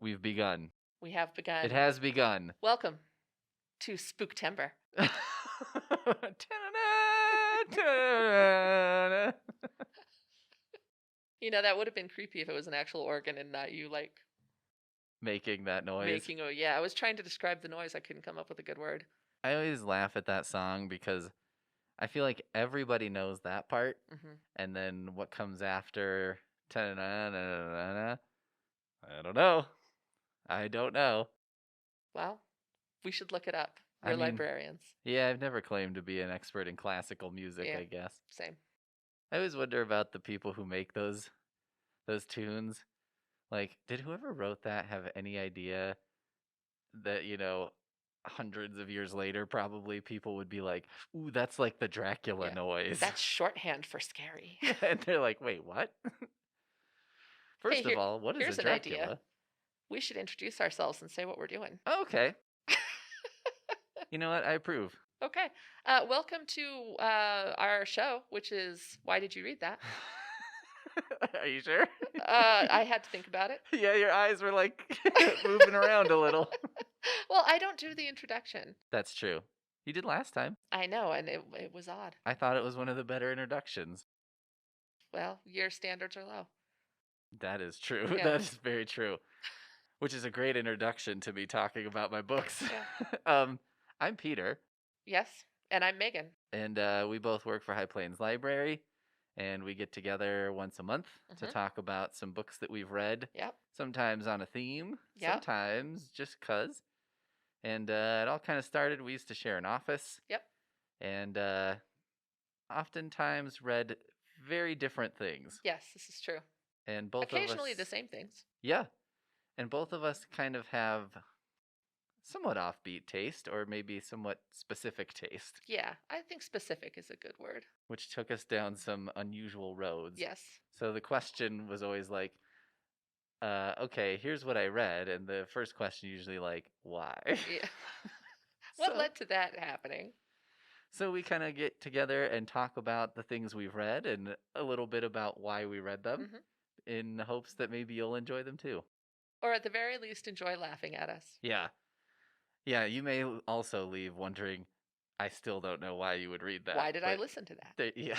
We've begun. We have begun. It has begun. Welcome to Spooktember. You know, that would have been creepy if it was an actual organ and not you, like, Making that noise. making a... Yeah, I was trying to describe the noise. I couldn't come up with a good word. I always laugh at that song because I feel like everybody knows that part. Mm-hmm. And then what comes after... I don't know. I don't know. Well, we should look it up. We're librarians. Yeah, I've never claimed to be an expert in classical music, Yeah, I guess. Same. I always wonder about the people who make those tunes. Like, did whoever wrote that have any idea that, hundreds of years later, probably people would be like, ooh, that's like the Dracula noise. That's shorthand for scary. And they're like, wait, what? First of all, what is here's a Dracula? An idea. We should introduce ourselves and say what we're doing. Oh, okay. You know what? I approve. Okay. Welcome to our show, which is Why Did You Read That? Are you sure? I had to think about it. Yeah, your eyes were like moving around a little. Well, I don't do the introduction. That's true. You did last time. I know, and it was odd. I thought it was one of the better introductions. Well, your standards are low. That is true. Yeah. That is very true. Which is a great introduction to me talking about my books. Yeah. I'm Peter. Yes, and I'm Megan. And we both work for High Plains Library. And we get together once a month to talk about some books that we've read. Yep. Sometimes on a theme. Yep. Sometimes just 'cause. And it all kind of started, we used to share an office. Yep. And oftentimes read very different things. Yes, this is true. And both occasionally of us, the same things. Yeah. And both of us kind of have somewhat offbeat taste, or maybe somewhat specific taste. Yeah, I think specific is a good word. Which took us down some unusual roads. Yes. So the question was always like, okay, here's what I read. And the first question usually like, why? Yeah. What led to that happening? So we kind of get together and talk about the things we've read and a little bit about why we read them in hopes that maybe you'll enjoy them too. Or at the very least, enjoy laughing at us. Yeah. Yeah, you may also leave wondering, I still don't know why you would read that. Why did I listen to that? Yeah.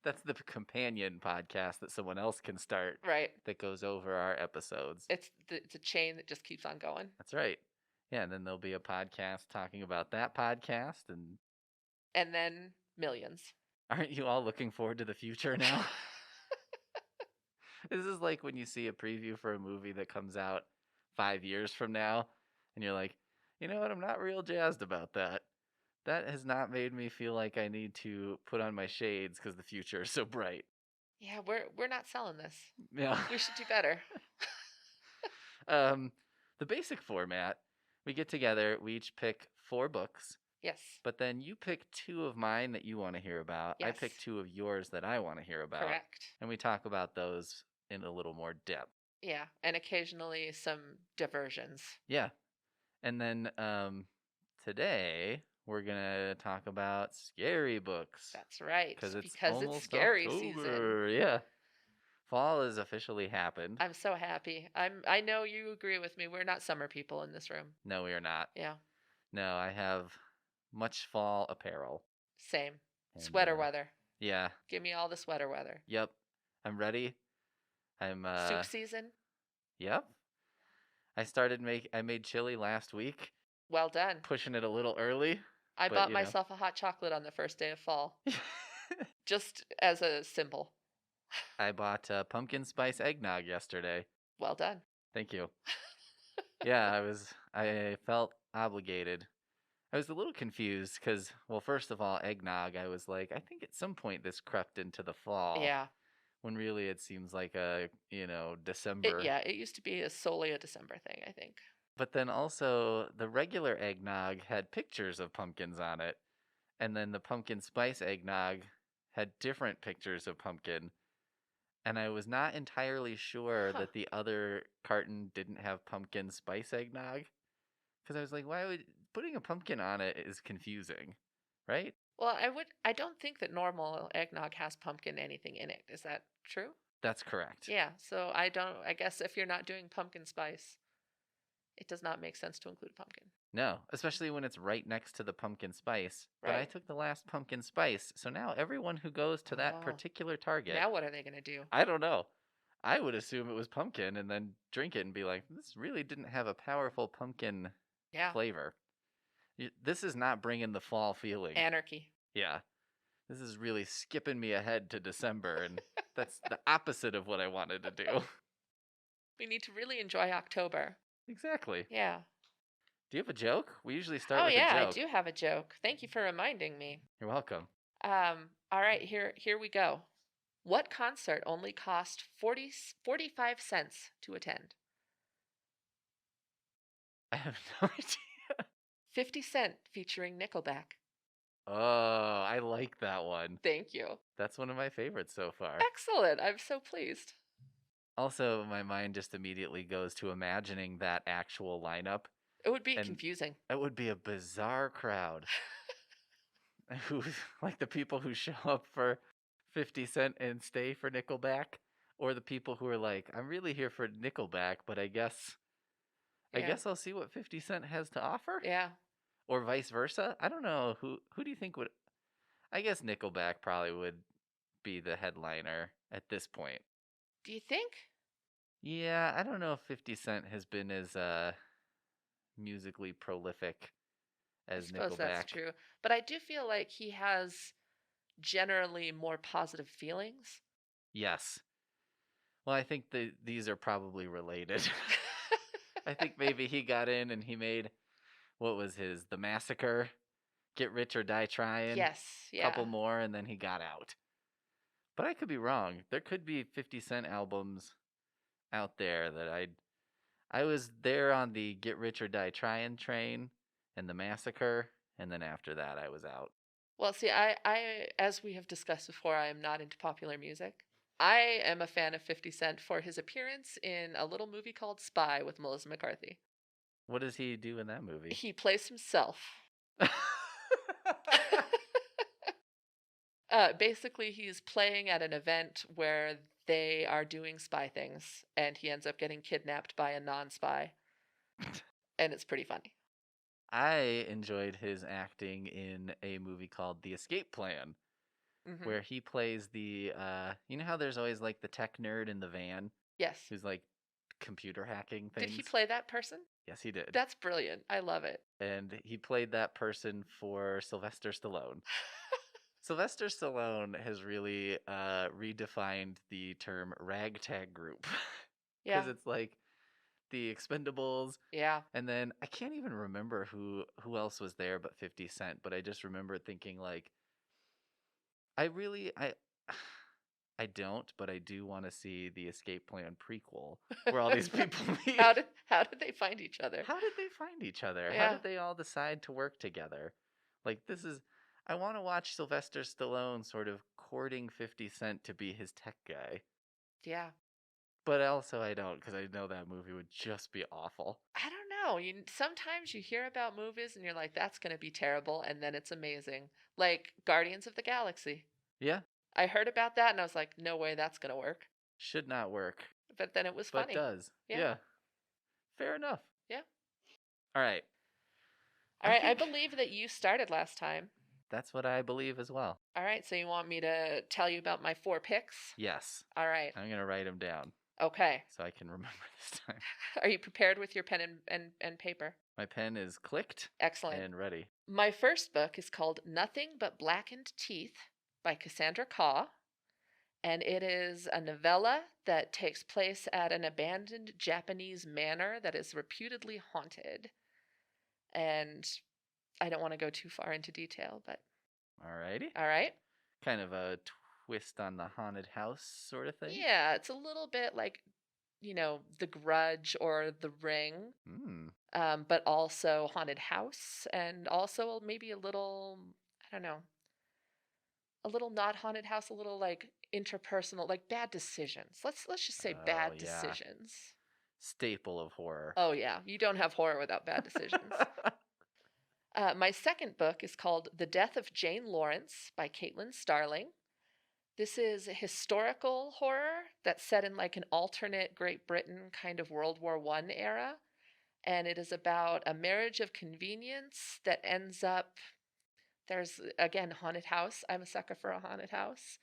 That's the companion podcast that someone else can start. Right. That goes over our episodes. It's a chain that just keeps on going. That's right. Yeah, and then there'll be a podcast talking about that podcast. And then millions. Aren't you all looking forward to the future now? This is like when you see a preview for a movie that comes out 5 years from now, and you're like, you know what, I'm not real jazzed about that. That has not made me feel like I need to put on my shades because the future is so bright. Yeah, we're not selling this. Yeah. We should do better. The basic format, we get together, we each pick 4 books. Yes. But then you pick 2 of mine that you want to hear about. Yes. I pick 2 of yours that I want to hear about. Correct. And we talk about those in a little more depth. Yeah, and occasionally some diversions. Yeah. And then today we're going to talk about scary books. That's right. Because it's scary October. Season. Yeah. Fall has officially happened. I'm so happy. I know you agree with me. We're not summer people in this room. No, we are not. Yeah. No, I have much fall apparel. Same. And, sweater weather. Yeah. Give me all the sweater weather. Yep. I'm ready. I'm soup season? Yep. I made chili last week. Well done. Pushing it a little early. I bought myself a hot chocolate on the first day of fall. Just as a symbol. I bought pumpkin spice eggnog yesterday. Well done. Thank you. Yeah, I felt obligated. I was a little confused because, well, first of all, eggnog, I was like, I think at some point this crept into the fall. Yeah. When really it seems like December. It used to be solely a December thing, I think. But then also the regular eggnog had pictures of pumpkins on it. And then the pumpkin spice eggnog had different pictures of pumpkin. And I was not entirely sure that the other carton didn't have pumpkin spice eggnog. Because I was like, putting a pumpkin on it is confusing, right? Well, I don't think that normal eggnog has pumpkin anything in it. Is that true? That's correct. Yeah, so I guess if you're not doing pumpkin spice, it does not make sense to include pumpkin. No, especially when it's right next to the pumpkin spice. But I Right. took the last pumpkin spice, so now everyone who goes to that Oh, particular Target, now what are they going to do? I don't know. I would assume it was pumpkin and then drink it and be like, this really didn't have a powerful pumpkin Yeah, flavor. This is not bringing the fall feeling. anarchy. Yeah. This is really skipping me ahead to December, and that's the opposite of what I wanted to do. We need to really enjoy October. Exactly. Yeah. Do you have a joke? We usually start Oh with a yeah, I joke. do have a joke. Thank you for reminding me. You're welcome. All right, here we go. What concert only cost 45 cents to attend? I have no idea. 50 Cent featuring Nickelback. Oh, I like that one. Thank you. That's one of my favorites so far. Excellent. I'm so pleased. Also, my mind just immediately goes to imagining that actual lineup. It would be And confusing. it would be a bizarre crowd. Who, like the people who show up for 50 Cent and stay for Nickelback, or the people who are like, I'm really here for Nickelback, but I guess I'll see what 50 Cent has to offer? Yeah. Or vice versa? I don't know. Who do you think would I guess Nickelback probably would be the headliner at this point. Do you think? Yeah, I don't know if 50 Cent has been as musically prolific I as suppose that's Nickelback. true. But I do feel like he has generally more positive feelings. Yes. Well, I think these are probably related. I think maybe he got in and he made, what was his, The Massacre, Get Rich or Die Trying, Yes, yeah. couple more, and then he got out. But I could be wrong. There could be 50 Cent albums out there that I was there on the Get Rich or Die Trying train and The Massacre, and then after that I was out. Well, see, I, as we have discussed before, I am not into popular music. I am a fan of 50 Cent for his appearance in a little movie called Spy with Melissa McCarthy. What does he do in that movie? He plays himself. Basically, he's playing at an event where they are doing spy things, and he ends up getting kidnapped by a non-spy. And it's pretty funny. I enjoyed his acting in a movie called The Escape Plan, Mm-hmm. where he plays the, you know how there's always like the tech nerd in the van Yes. who's like computer hacking things? Did he play that person? Yes, he did. That's brilliant. I love it. And he played that person for Sylvester Stallone. Sylvester Stallone has really redefined the term ragtag group. Yeah. Because it's like the Expendables. Yeah. And then I can't even remember who else was there but 50 Cent, but I just remember thinking like I don't, but I do want to see the Escape Plan prequel where all these people meet. How did they find each other? How did they find each other? Yeah. How did they all decide to work together? Like I want to watch Sylvester Stallone sort of courting 50 Cent to be his tech guy. Yeah. But also I don't, because I know that movie would just be awful. I don't know. Sometimes you hear about movies and you're like, that's going to be terrible, and then it's amazing. Like Guardians of the Galaxy. Yeah. I heard about that and I was like, no way that's going to work. Should not work. But then it was funny. But does. Yeah. Fair enough. Yeah. All right. I believe that you started last time. That's what I believe as well. All right, so you want me to tell you about my 4 picks? Yes. All right. I'm going to write them down. Okay. So I can remember this time. Are you prepared with your pen and paper? My pen is clicked. Excellent. And ready. My first book is called Nothing But Blackened Teeth by Cassandra Khaw. And it is a novella that takes place at an abandoned Japanese manor that is reputedly haunted. And I don't want to go too far into detail, but... Alrighty. All right. Kind of a twist on the haunted house sort of thing? Yeah, it's a little bit like, The Grudge or The Ring, but also haunted house, and also maybe a little, I don't know, a little not haunted house, a little like interpersonal, like bad decisions. Let's just say bad decisions. Staple of horror. Oh yeah, you don't have horror without bad decisions. My second book is called The Death of Jane Lawrence by Caitlin Starling. This is a historical horror that's set in like an alternate Great Britain kind of World War I era. And it is about a marriage of convenience that ends up, there's again haunted house. I'm a sucker for a haunted house.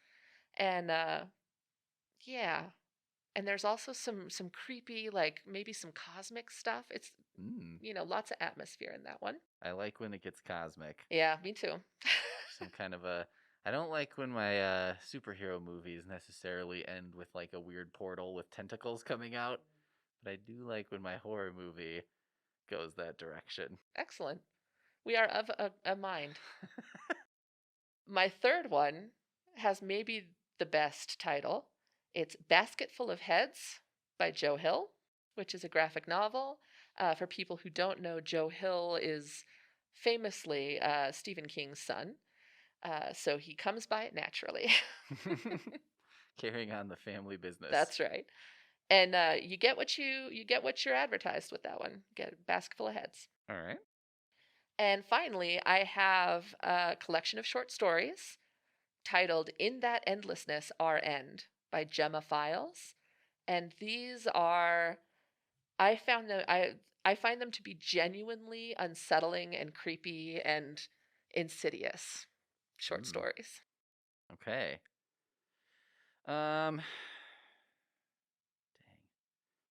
And yeah. And there's also some creepy, like maybe some cosmic stuff. It's lots of atmosphere in that one. I like when it gets cosmic. Yeah, me too. Some kind of a. I don't like when my superhero movies necessarily end with like a weird portal with tentacles coming out, but I do like when my horror movie goes that direction. Excellent. We are of a mind. My third one has maybe the best title. It's Basketful of Heads by Joe Hill, which is a graphic novel. For people who don't know, Joe Hill is famously Stephen King's son. So he comes by it naturally. Carrying on the family business. That's right. And you get what you're advertised with that one. You get a basketful of heads. All right. And finally, I have a collection of short stories titled "In That Endlessness, Our End" by Gemma Files. And these are, I find them to be genuinely unsettling and creepy and insidious short stories. Okay. Dang.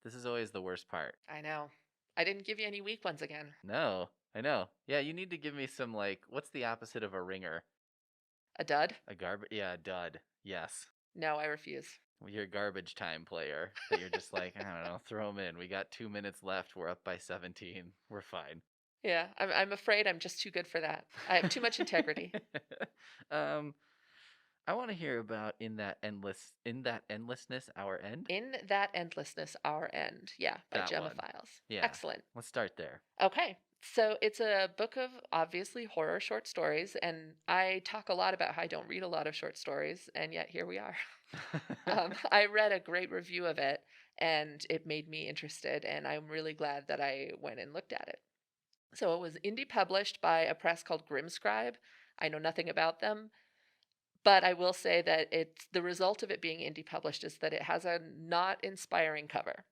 This is always the worst part. I know. I didn't give you any weak ones again. No, I know. Yeah, you need to give me some, like, what's the opposite of a ringer? A dud? Yeah, a dud. Yes. No, I refuse. You're a garbage time player that you're just like, I don't know, throw them in. We got 2 minutes left. We're up by 17. We're fine. Yeah, I'm afraid I'm just too good for that. I have too much integrity. I want to hear about in that endlessness, our end. In That Endlessness, Our End. Yeah, by Gemma Files. Yeah. Excellent. Let's start there. Okay. So it's a book of obviously horror short stories, and I talk a lot about how I don't read a lot of short stories, and yet here we are. I read a great review of it, and it made me interested, and I'm really glad that I went and looked at it. So it was indie published by a press called Grimscribe. I know nothing about them, but I will say that it's the result of it being indie published is that it has a not inspiring cover.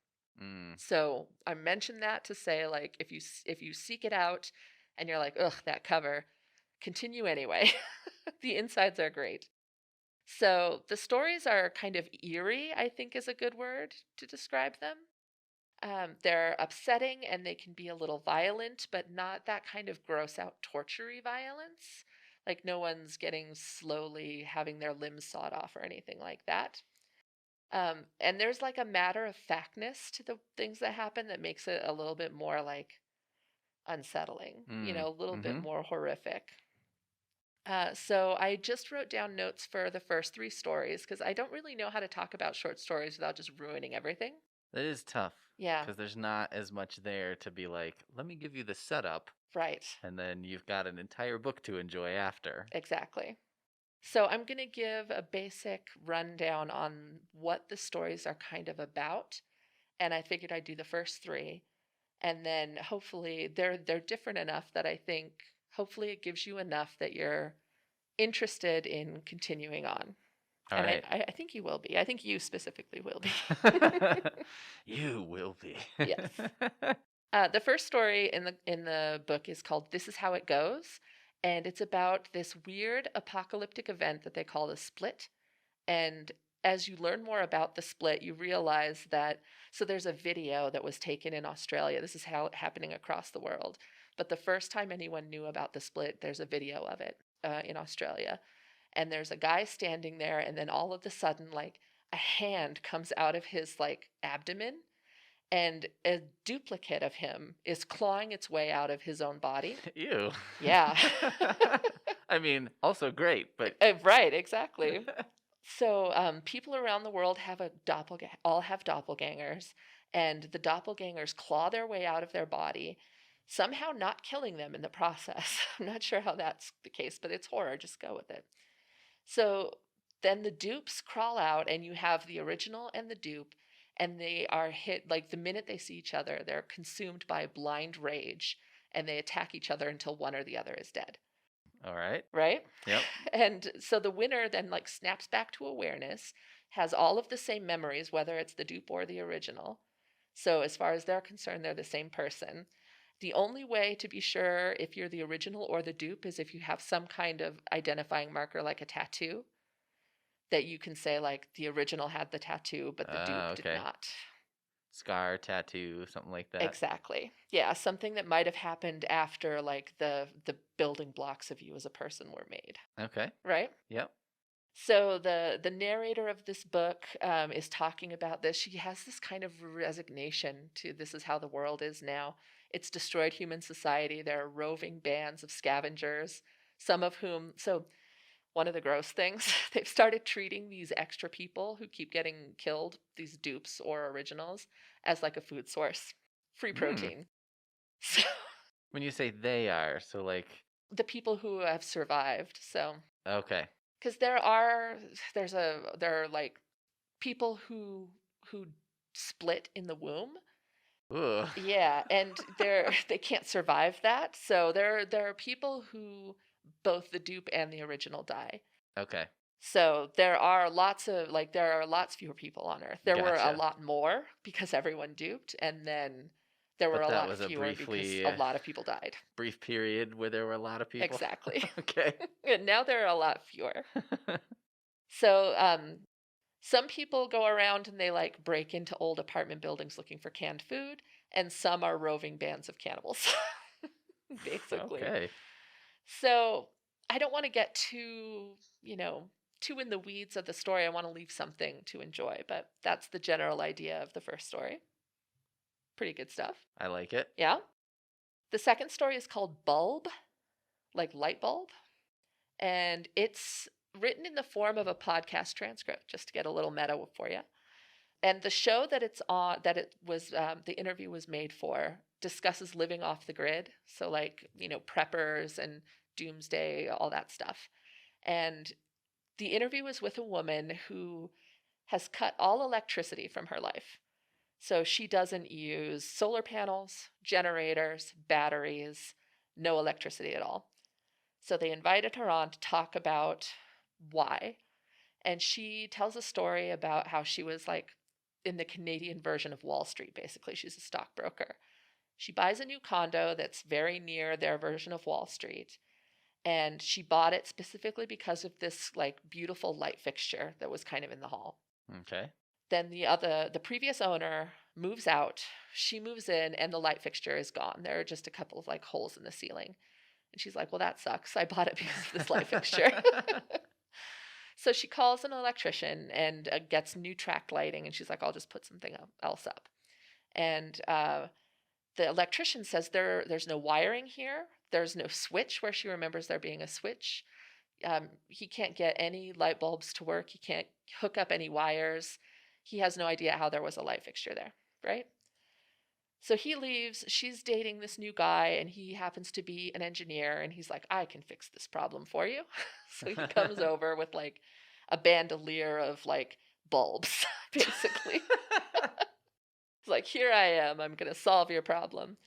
So I mentioned that to say, like, if you seek it out and you're like, ugh, that cover, continue anyway. The insides are great. So the stories are kind of eerie, I think is a good word to describe them. They're upsetting and they can be a little violent, but not that kind of gross out torture-y violence. Like no one's getting slowly having their limbs sawed off or anything like that. And there's like a matter of factness to the things that happen that makes it a little bit more like unsettling, a little bit more horrific. So I just wrote down notes for the first 3 stories because I don't really know how to talk about short stories without just ruining everything. That is tough. Yeah. Because there's not as much there to be like, let me give you the setup. Right. And then you've got an entire book to enjoy after. Exactly. So I'm going to give a basic rundown on what the stories are kind of about. And I figured I'd do the first 3. And then hopefully they're different enough that I think hopefully it gives you enough that you're interested in continuing on. All right. I think you will be. I think you specifically will be. You will be. Yes. The first story in the book is called "This Is How It Goes," and it's about this weird apocalyptic event that they call the Split. And as you learn more about the Split, you realize that there's a video that was taken in Australia. This is how it's happening across the world. But the first time anyone knew about the Split, there's a video of it in Australia. And there's a guy standing there, and then all of a sudden, like, a hand comes out of his, like, abdomen, and a duplicate of him is clawing its way out of his own body. Ew. Yeah. I mean, also great, but... Right, exactly. So people around the world all have doppelgangers, and the doppelgangers claw their way out of their body, somehow not killing them in the process. I'm not sure how that's the case, but it's horror. Just go with it. So then the dupes crawl out, and you have the original and the dupe, and they are hit, like the minute they see each other, they're consumed by blind rage, and they attack each other until one or the other is dead. All right. Right? Yep. And so the winner then like snaps back to awareness, has all of the same memories, whether it's the dupe or the original. So as far as they're concerned, they're the same person. The only way to be sure if you're the original or the dupe is if you have some kind of identifying marker like a tattoo that you can say like the original had the tattoo, but the dupe did Okay. not. Scar, tattoo, something like that. Exactly. Yeah, something that might have happened after like the building blocks of you as a person were made. Okay. Right? Yep. So the narrator of this book is talking about this. She has this kind of resignation to this is how the world is now. It's destroyed human society. There are roving bands of scavengers, some of whom, so one of the gross things, they've started treating these extra people who keep getting killed, these dupes or originals, as like a food source, free protein. So when you say they are, so like the people who have survived. So okay, because there are like people who split in the womb. Ugh. Yeah, and they can't survive that. So there are people who both the dupe and the original die. Okay. So there are lots fewer people on Earth. There were a Gotcha. lot more because everyone duped, and then there were But a that lot was a fewer because briefly a lot of people died. brief period where there were a lot of people. Exactly. Okay. And now there are a lot fewer. So some people go around and they like break into old apartment buildings looking for canned food, and some are roving bands of cannibals, basically. Okay. So I don't want to get too in the weeds of the story. I want to leave something to enjoy, but that's the general idea of the first story. Pretty good stuff. I like it. Yeah. The second story is called Bulb, like light bulb, and it's written in the form of a podcast transcript, just to get a little meta for you. And the show that it's on, the interview was made for, discusses living off the grid. So, like, preppers and doomsday, all that stuff. And the interview was with a woman who has cut all electricity from her life. So she doesn't use solar panels, generators, batteries, no electricity at all. So they invited her on to talk about why. And she tells a story about how she was like in the Canadian version of Wall Street, basically. She's a stockbroker. She buys a new condo that's very near their version of Wall Street. And she bought it specifically because of this like beautiful light fixture that was kind of in the hall. Okay. Then the previous owner moves out. She moves in and the light fixture is gone. There are just a couple of like holes in the ceiling. And she's like, well, that sucks. I bought it because of this light fixture. So she calls an electrician and gets new track lighting. And she's like, I'll just put something else up. And the electrician says there's no wiring here. There's no switch where she remembers there being a switch. He can't get any light bulbs to work. He can't hook up any wires. He has no idea how there was a light fixture there, right? So he leaves. She's dating this new guy, and he happens to be an engineer. And he's like, I can fix this problem for you. So he comes over with like a bandolier of like bulbs, basically. It's like, here I am. I'm going to solve your problem.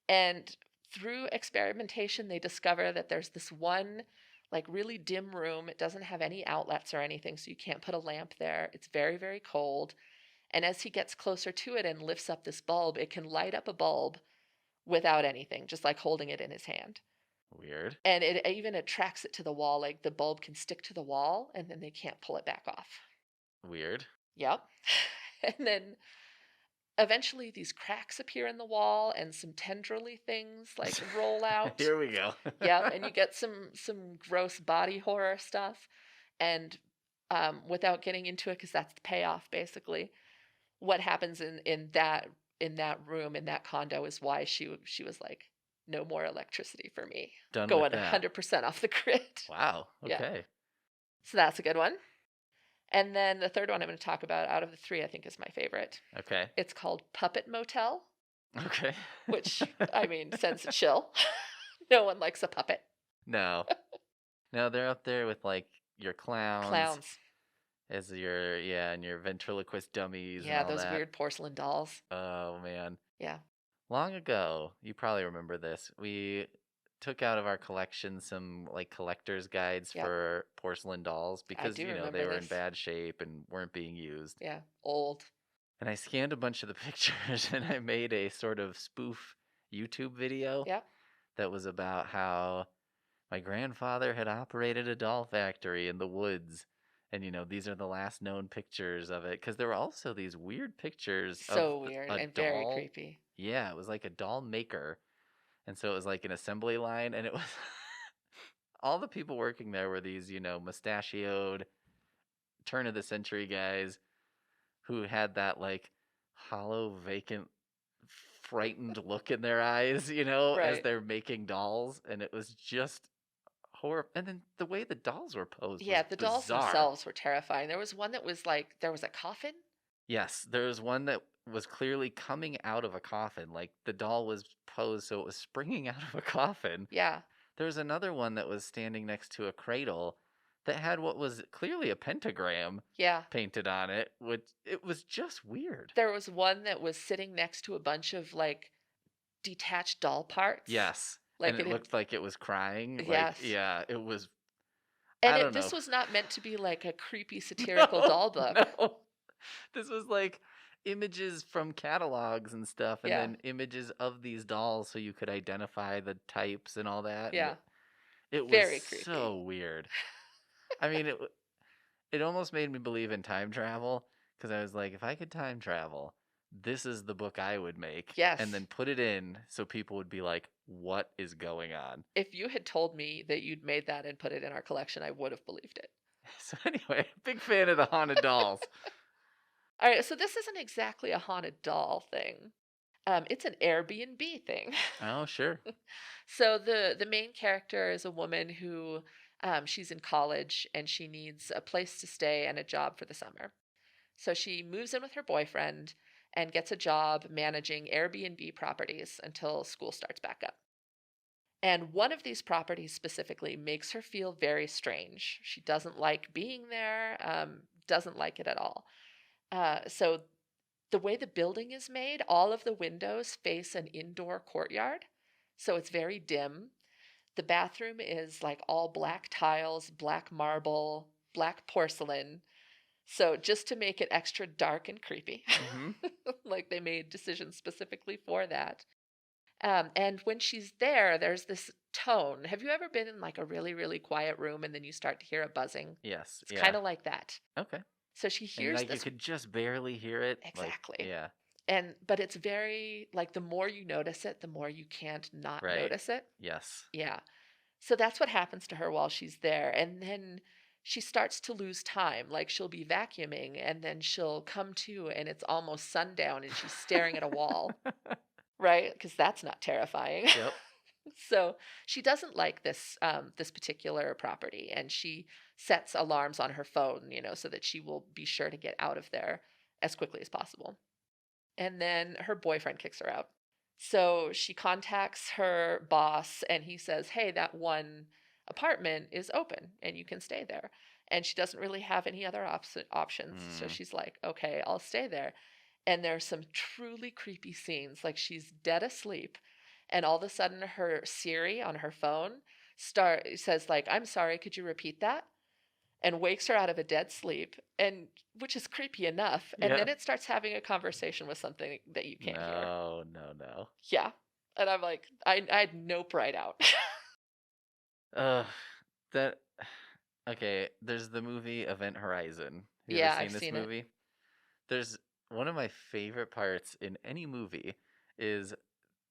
And through experimentation, they discover that there's this one like really dim room. It doesn't have any outlets or anything, so you can't put a lamp there. It's very, very cold. And as he gets closer to it and lifts up this bulb, it can light up a bulb without anything, just like holding it in his hand. Weird. And it even attracts it to the wall. Like the bulb can stick to the wall and then they can't pull it back off. Weird. Yep. And then eventually these cracks appear in the wall and some tendrily things like roll out. Here we go. Yeah, and you get some gross body horror stuff. And without getting into it, because that's the payoff, basically, what happens in that room, in that condo, is why she was like, no more electricity for me. Done Going with that. 100% off the grid. Wow. Okay. Yeah. So that's a good one. And then the third one I'm going to talk about out of the three, I think is my favorite. Okay. It's called Puppet Motel. Okay. Which, I mean, sends a chill. No one likes a puppet. No. No, they're up there with like your clowns. As and your ventriloquist dummies. Yeah, and all those that. weird porcelain dolls. Oh man. Yeah. Long ago, you probably remember this. We took out of our collection some like collector's guides Yep. for porcelain dolls I because, do they remember were in this. bad shape and weren't being used. Yeah, old. And I scanned a bunch of the pictures and I made a sort of spoof YouTube video Yep. that was about how my grandfather had operated a doll factory in the woods. And, these are the last known pictures of it. Because there were also these weird pictures of So weird a and very doll. creepy. Yeah, it was like a doll maker. And so it was like an assembly line. And it was all the people working there were these, mustachioed, turn of the century guys who had that like hollow, vacant, frightened look in their eyes, as Right. they're making dolls. And it was just horrible. And then the way the dolls were posed Yeah, was the dolls bizarre. themselves were terrifying. There was one that was like, there was a coffin. Yes, there was one that was clearly coming out of a coffin. Like the doll was posed so it was springing out of a coffin. Yeah. There was another one that was standing next to a cradle that had what was clearly a pentagram Yeah. painted on it, which it was just weird. There was one that was sitting next to a bunch of like detached doll parts. Yes. Like And it looked like it was crying. Like, yes. yeah, it was, And I don't this know. was not meant to be like a creepy satirical doll book. No. This was like images from catalogs and stuff, and Yeah. then images of these dolls so you could identify the types and all that. Yeah. It was Very so creepy. weird. I mean, it almost made me believe in time travel because I was like, if I could time travel, this is the book I would make. Yes. And then put it in so people would be like, what is going on? If you had told me that you'd made that and put it in our collection, I would have believed it. So anyway, big fan of the haunted dolls. All right, so this isn't exactly a haunted doll thing. It's an Airbnb thing. Oh, sure. So the main character is a woman who she's in college and she needs a place to stay and a job for the summer. So she moves in with her boyfriend and gets a job managing Airbnb properties until school starts back up. And one of these properties specifically makes her feel very strange. She doesn't like being there, doesn't like it at all. So the way the building is made, all of the windows face an indoor courtyard. So it's very dim. The bathroom is like all black tiles, black marble, black porcelain. So just to make it extra dark and creepy, like they made decisions specifically for that. And when she's there, there's this tone. Have you ever been in like a really, really quiet room and then you start to hear a buzzing? Yes. It's kind of like that. Okay. So she And hears like this. you could just barely hear it. Exactly. Like, yeah. But it's very like the more you notice it, the more you can't not notice it. Yes. Yeah. So that's what happens to her while she's there. And then she starts to lose time. Like she'll be vacuuming and then she'll come to and it's almost sundown and she's staring at a wall. Right? Because that's not terrifying. Yep. So she doesn't like this particular property, and she sets alarms on her phone, so that she will be sure to get out of there as quickly as possible. And then her boyfriend kicks her out. So she contacts her boss, and he says, "Hey, that one apartment is open, and you can stay there." And she doesn't really have any other options, so she's like, "Okay, I'll stay there." And there's some truly creepy scenes, like she's dead asleep. And all of a sudden her Siri on her phone says like, "I'm sorry, could you repeat that?" And wakes her out of a dead sleep, and which is creepy enough. And then it starts having a conversation with something that you can't hear. No. Yeah. And I'm like, I'd nope right out. Okay, there's the movie Event Horizon. Have you Yeah, ever I've seen seen this it. movie? There's one of my favorite parts in any movie is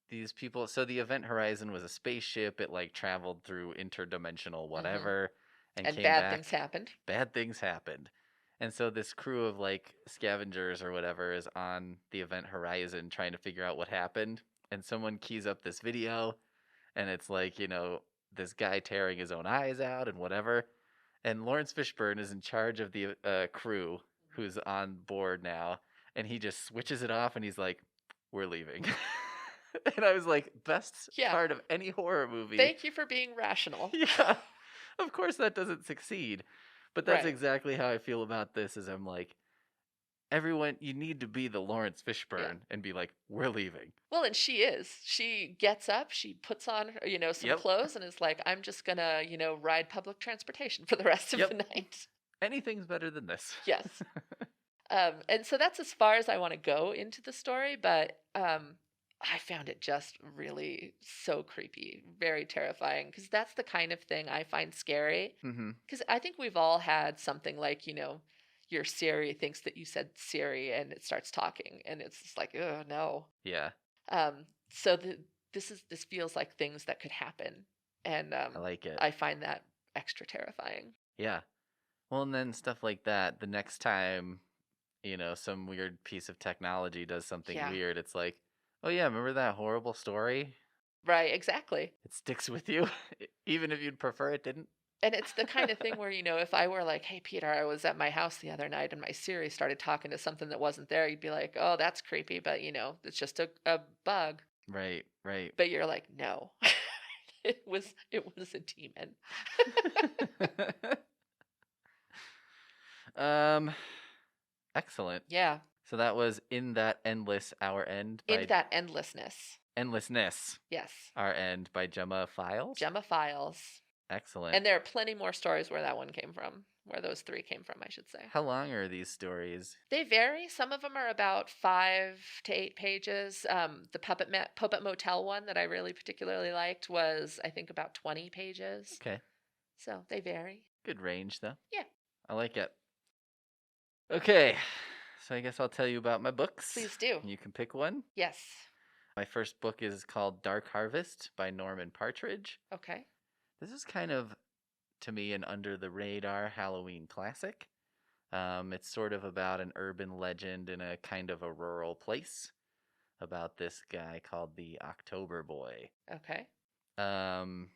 these people. So the Event Horizon was a spaceship. It like traveled through interdimensional whatever and came bad back. things happened. Bad things happened. And so this crew of like scavengers or whatever is on the Event Horizon trying to figure out what happened. And someone keys up this video and it's like, this guy tearing his own eyes out and whatever. And Lawrence Fishburne is in charge of the crew who's on board now. And he just switches it off and he's like, "We're leaving." And I was like, best part of any horror movie. Thank you for being rational. Yeah. Of course that doesn't succeed. But that's exactly how I feel about this is I'm like, everyone, you need to be the Lawrence Fishburne Yeah. and be like, we're leaving. Well, and she is. She gets up, she puts on, some Yep. clothes and is like, I'm just gonna, ride public transportation for the rest of Yep. the night. Anything's better than this. Yes. And so that's as far as I want to go into the story, but I found it just really so creepy, very terrifying, because that's the kind of thing I find scary. Mm-hmm. Because I think we've all had something like, your Siri thinks that you said Siri and it starts talking, and it's just like, oh no. Yeah. So this feels like things that could happen, and I like it. I find that extra terrifying. Yeah. Well, and then stuff like that, the next time, some weird piece of technology does something Yeah. weird, it's like, oh yeah, remember that horrible story? Right, exactly. It sticks with you, even if you'd prefer it didn't. And it's the kind of thing where, if I were like, hey, Peter, I was at my house the other night and my Siri started talking to something that wasn't there, you'd be like, oh, that's creepy, but, it's just a bug. Right, right. But you're like, no, it was a demon. Excellent. Yeah. So that was In That Endless Our End by In That Endlessness. Endlessness. Yes. Our End by Gemma Files. Gemma Files. Excellent. And there are plenty more stories where that one came from, where those three came from, I should say. How long are these stories? They vary. Some of them are about 5 to 8 pages. The Puppet Motel one that I really particularly liked was, I think, about 20 pages. Okay. So they vary. Good range, though. Yeah. I like it. Okay. So I guess I'll tell you about my books. Please do. You can pick one. Yes. My first book is called Dark Harvest by Norman Partridge. Okay. This is kind of, to me, an under-the-radar Halloween classic. It's sort of about an urban legend in a kind of a rural place about this guy called the October Boy. Okay. The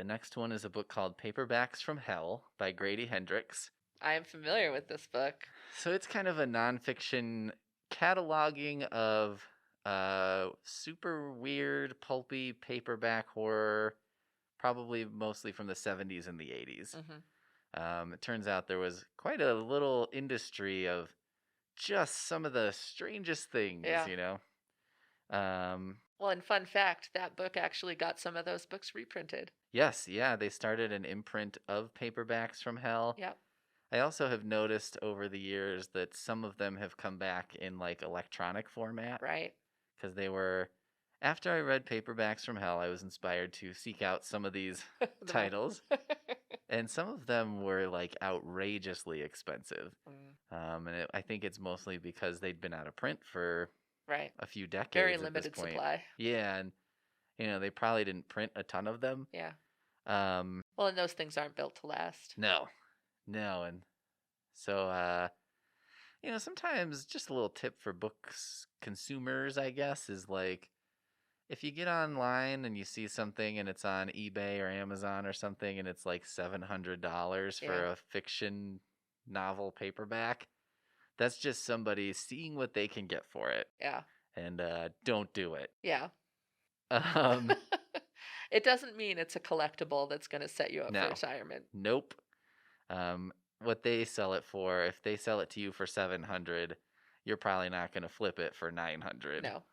next one is a book called Paperbacks from Hell by Grady Hendrix. I am familiar with this book. So it's kind of a nonfiction cataloging of super weird, pulpy paperback horror, probably mostly from the 70s and the 80s. Mm-hmm. It turns out there was quite a little industry of just some of the strangest things, Yeah. Well, and fun fact, that book actually got some of those books reprinted. Yes, yeah, they started an imprint of Paperbacks from Hell. Yep. I also have noticed over the years that some of them have come back in like electronic format. Right. Because they were, after I read Paperbacks from Hell, I was inspired to seek out some of these titles. And some of them were like outrageously expensive. And I think it's mostly because they'd been out of print for right. a few decades. Very limited supply. Yeah, and they probably didn't print a ton of them. Yeah. Well, and those things aren't built to last. No, and so sometimes just a little tip for books consumers, I guess, is like if you get online and you see something and it's on eBay or Amazon or something and it's like $700 for a fiction novel paperback, that's just somebody seeing what they can get for it. Yeah. And don't do it. Yeah. It doesn't mean it's a collectible that's going to set you up for retirement. Nope. What they sell it for, if they sell it to you for $700, you're probably not going to flip it for $900. No.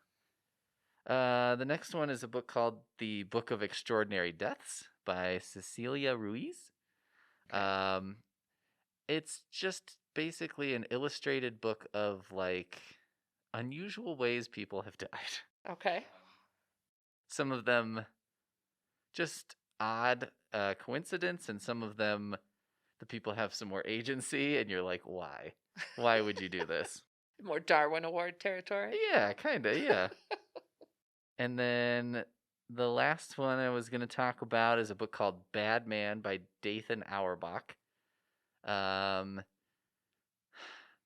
The next one is a book called The Book of Extraordinary Deaths by Cecilia Ruiz. Okay. It's just basically an illustrated book of like unusual ways people have died. Okay. Some of them just odd coincidence, and some of them the people have some more agency, and you're like, why? Why would you do this? More Darwin Award territory? Yeah, kind of, yeah. And then the last one I was going to talk about is a book called Bad Man by Dathan Auerbach.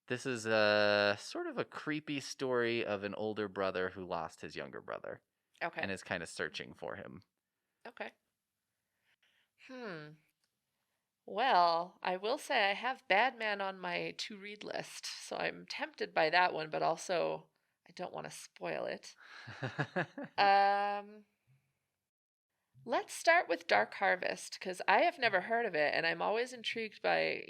This is a sort of a creepy story of an older brother who lost his younger brother. Okay. And is kind of searching for him. Okay. Well, I will say I have Bad Man on my to-read list, so I'm tempted by that one, but also I don't want to spoil it. Let's start with Dark Harvest, because I have never heard of it, and I'm always intrigued by,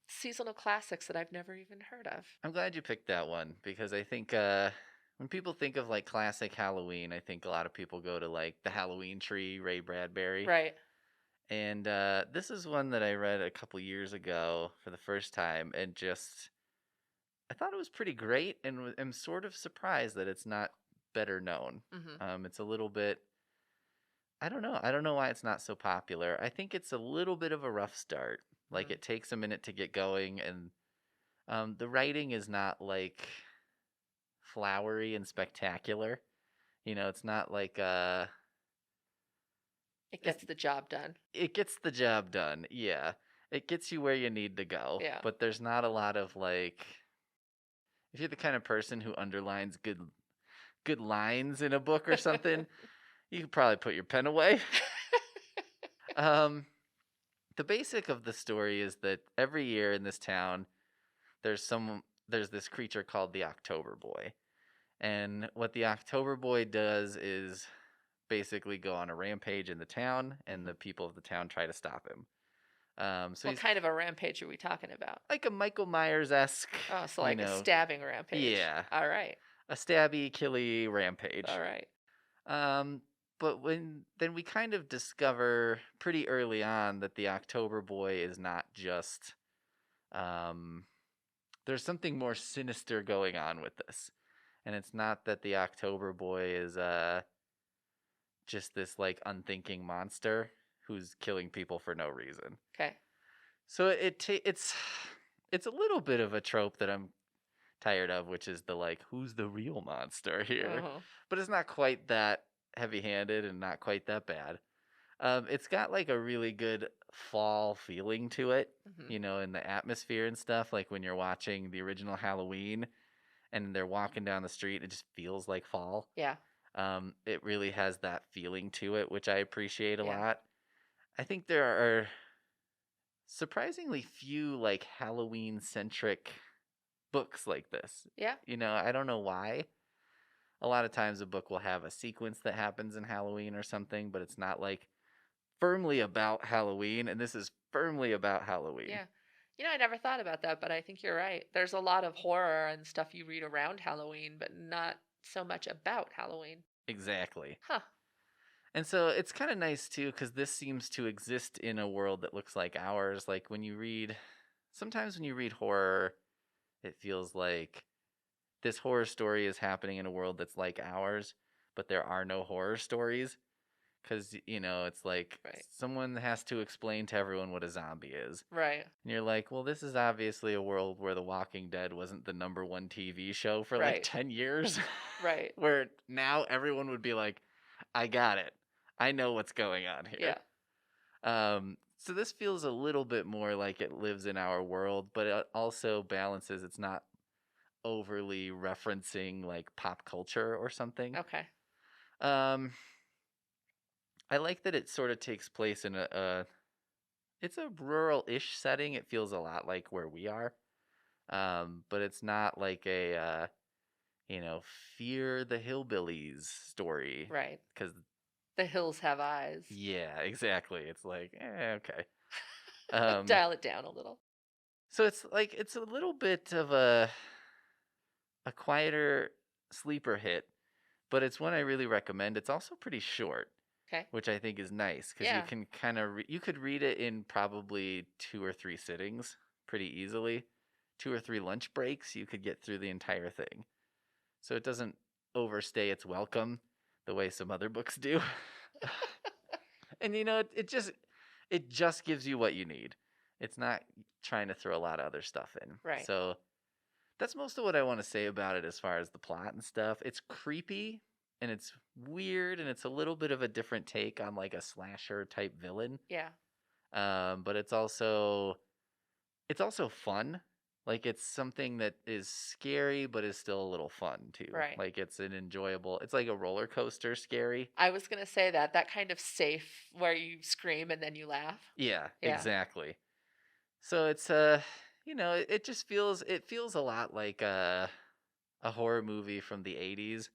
seasonal classics that I've never even heard of. I'm glad you picked that one because I think when people think of like classic Halloween, I think a lot of people go to like The Halloween Tree, Ray Bradbury. Right. And this is one that I read a couple years ago for the first time, and just I thought it was pretty great, and am sort of surprised that it's not better known. Mm-hmm. It's a little bit. I don't know. I don't know why it's not so popular. I think it's a little bit of a rough start. Like Mm. it takes a minute to get going, and the writing is not like flowery and spectacular. It's not like It gets the job done. it gets the job done. Yeah. It gets you where you need to go. Yeah. But there's not a lot of like if you're the kind of person who underlines good lines in a book or something, you could probably put your pen away. The basic of the story is that every year in this town there's this creature called the October Boy. And what the October Boy does is basically go on a rampage in the town, and the people of the town try to stop him. So What he's kind of a rampage are we talking about? like a Michael Myers-esque. Oh, so like a stabbing rampage. Yeah. All right. A stabby, killy rampage. All right. But then we kind of discover pretty early on that the October Boy is not just. There's something more sinister going on with this, and it's not that the October Boy is just this like unthinking monster who's killing people for no reason. Okay. So it's a little bit of a trope that I'm tired of, which is the like who's the real monster here, but it's not quite that heavy-handed and not quite that bad. It's got like a really good fall feeling to it, in the atmosphere and stuff. Like when you're watching the original Halloween and they're walking down the street, it just feels like fall. Yeah. It really has that feeling to it, which I appreciate a lot. I think there are surprisingly few like Halloween-centric books like this. Yeah. I don't know why. A lot of times a book will have a sequence that happens in Halloween or something, but it's not like firmly about Halloween, and this is firmly about Halloween. Yeah. I never thought about that, but I think you're right. There's a lot of horror and stuff you read around Halloween, but not so much about Halloween. Exactly. Huh. And so it's kind of nice, too, because this seems to exist in a world that looks like ours. Like sometimes when you read horror, it feels like this horror story is happening in a world that's like ours, but there are no horror stories. Because, it's like someone has to explain to everyone what a zombie is. Right. And you're like, well, this is obviously a world where The Walking Dead wasn't the #1 TV show for like 10 years. Right. Where now everyone would be like, I got it. I know what's going on here. Yeah. So this feels a little bit more like it lives in our world, but it also balances. It's not overly referencing like pop culture or something. Okay. I like that it sort of takes place in it's a rural-ish setting. It feels a lot like where we are. But it's not like a, fear the hillbillies story. Right. Because the hills have eyes. Yeah, exactly. It's like, okay. Dial it down a little. So it's like, it's a little bit of a quieter sleeper hit, but it's one I really recommend. It's also pretty short. Okay. Which I think is nice because you can kind of you could read it in probably 2 or 3 sittings pretty easily. 2 or 3 lunch breaks, you could get through the entire thing. So it doesn't overstay its welcome the way some other books do. And it just gives you what you need. It's not trying to throw a lot of other stuff in. Right. So that's most of what I want to say about it as far as the plot and stuff. It's creepy. And it's weird, and it's a little bit of a different take on like a slasher type villain. Yeah. But it's also fun. Like it's something that is scary, but is still a little fun too. Right. Like it's like a roller coaster scary. I was gonna say that kind of safe where you scream and then you laugh. Yeah. Exactly. So it's it feels a lot like a horror movie from the 80s.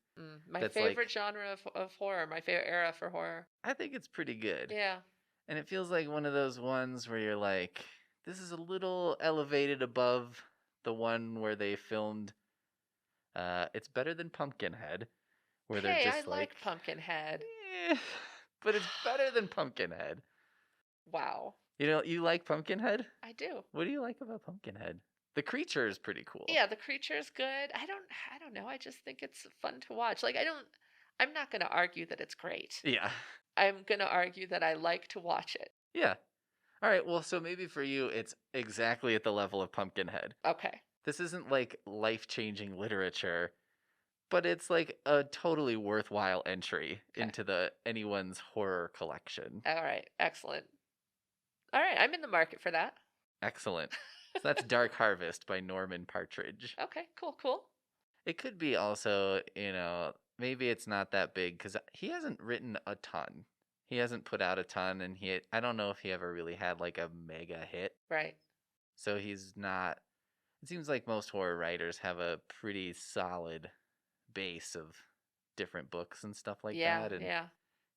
My favorite genre of horror, my favorite era for horror. I think it's pretty good. Yeah. And it feels like one of those ones where you're like, This is a little elevated above the one where they filmed. It's better than Pumpkinhead, where they're Hey, I just like Pumpkinhead. but it's better than Pumpkinhead. Wow. You like Pumpkinhead? I do. What do you like about Pumpkinhead? The creature is pretty cool. Yeah, the creature's good. I don't know. I just think it's fun to watch. Like I'm not going to argue that it's great. Yeah. I'm going to argue that I like to watch it. Yeah. All right, well, so maybe for you it's exactly at the level of Pumpkinhead. Okay. This isn't like life-changing literature, but it's like a totally worthwhile entry into the anyone's horror collection. All right. Excellent. All right, I'm in the market for that. Excellent. So that's Dark Harvest by Norman Partridge. Okay, cool. It could be also, maybe it's not that big because he hasn't written a ton. He hasn't put out a ton, and I don't know if he ever really had like a mega hit. Right. So he's not. It seems like most horror writers have a pretty solid base of different books and stuff like that, and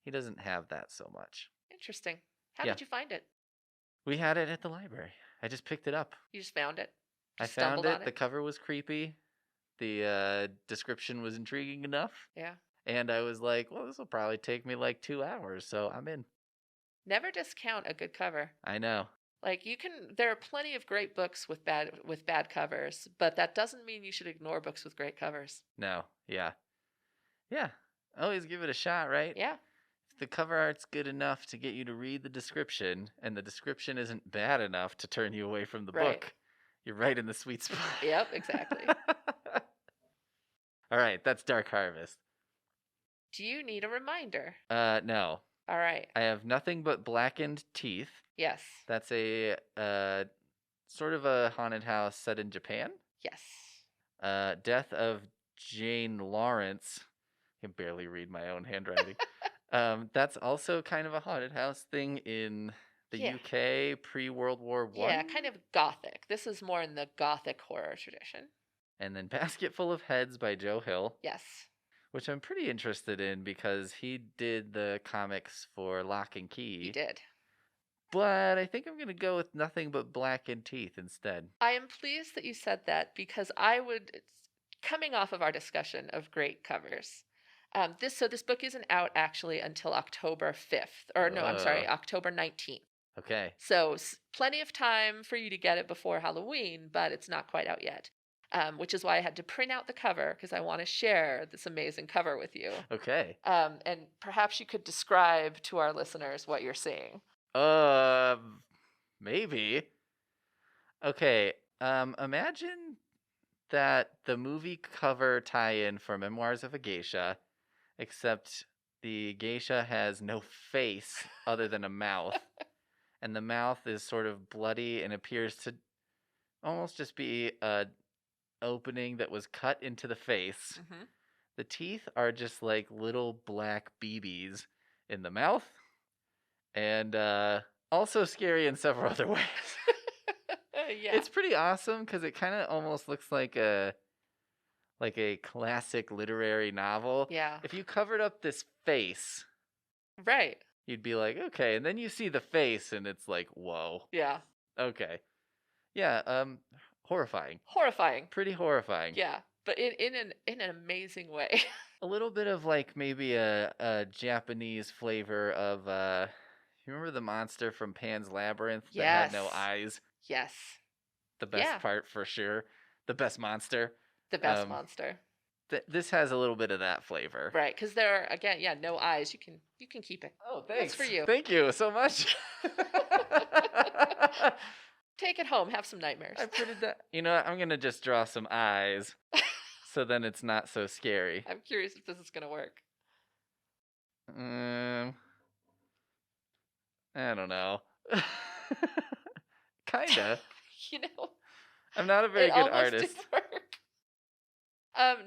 he doesn't have that so much. Interesting. How did you find it? We had it at the library. I just picked it up. You just found it? I found it. The cover was creepy. The description was intriguing enough. Yeah. And I was like, well, this will probably take me like 2 hours, so I'm in. Never discount a good cover. I know. Like there are plenty of great books with bad covers, but that doesn't mean you should ignore books with great covers. No. Yeah. Yeah. Always give it a shot, right? Yeah. If the cover art's good enough to get you to read the description, and the description isn't bad enough to turn you away from the book, you're right in the sweet spot. Yep, exactly. All right, that's Dark Harvest. Do you need a reminder? No. All right. I have Nothing But Blackened Teeth. Yes. That's a sort of a haunted house set in Japan. Yes. Death of Jane Lawrence. I can barely read my own handwriting. That's also kind of a haunted house thing in the UK pre-World War I. Yeah, kind of gothic. This is more in the gothic horror tradition. And then Basketful of Heads by Joe Hill. Yes. Which I'm pretty interested in because he did the comics for Lock and Key. He did. But I think I'm going to go with Nothing But Blackened Teeth instead. I am pleased that you said that because coming off of our discussion of great covers, this book isn't out actually until October 5th. Or no, I'm sorry, October 19th. Okay. So plenty of time for you to get it before Halloween, but it's not quite out yet. Which is why I had to print out the cover because I want to share this amazing cover with you. Okay. And perhaps you could describe to our listeners what you're seeing. Maybe. Okay. Imagine that the movie cover tie-in for Memoirs of a Geisha, except the geisha has no face other than a mouth, and the mouth is sort of bloody and appears to almost just be a opening that was cut into the face. Mm-hmm. The teeth are just like little black BBs in the mouth, and also scary in several other ways. Yeah. It's pretty awesome because it kind of almost looks like a classic literary novel. Yeah. If you covered up this face, right, you'd be like, okay, and then you see the face and it's like, whoa. Yeah. Okay. Yeah, horrifying. Horrifying. Pretty horrifying. Yeah, but in an amazing way. A little bit of like maybe a Japanese flavor of you remember the monster from Pan's Labyrinth that had no eyes? Yes. The best part for sure. The best monster. The best monster. This has a little bit of that flavor. Right, because there are, again, no eyes. You can keep it. Oh, thanks. That's for you. Thank you so much. Take it home. Have some nightmares. I printed that. You know what? I'm going to just draw some eyes so then it's not so scary. I'm curious if this is going to work. I don't know. Kinda. I'm not a very good artist. Did work.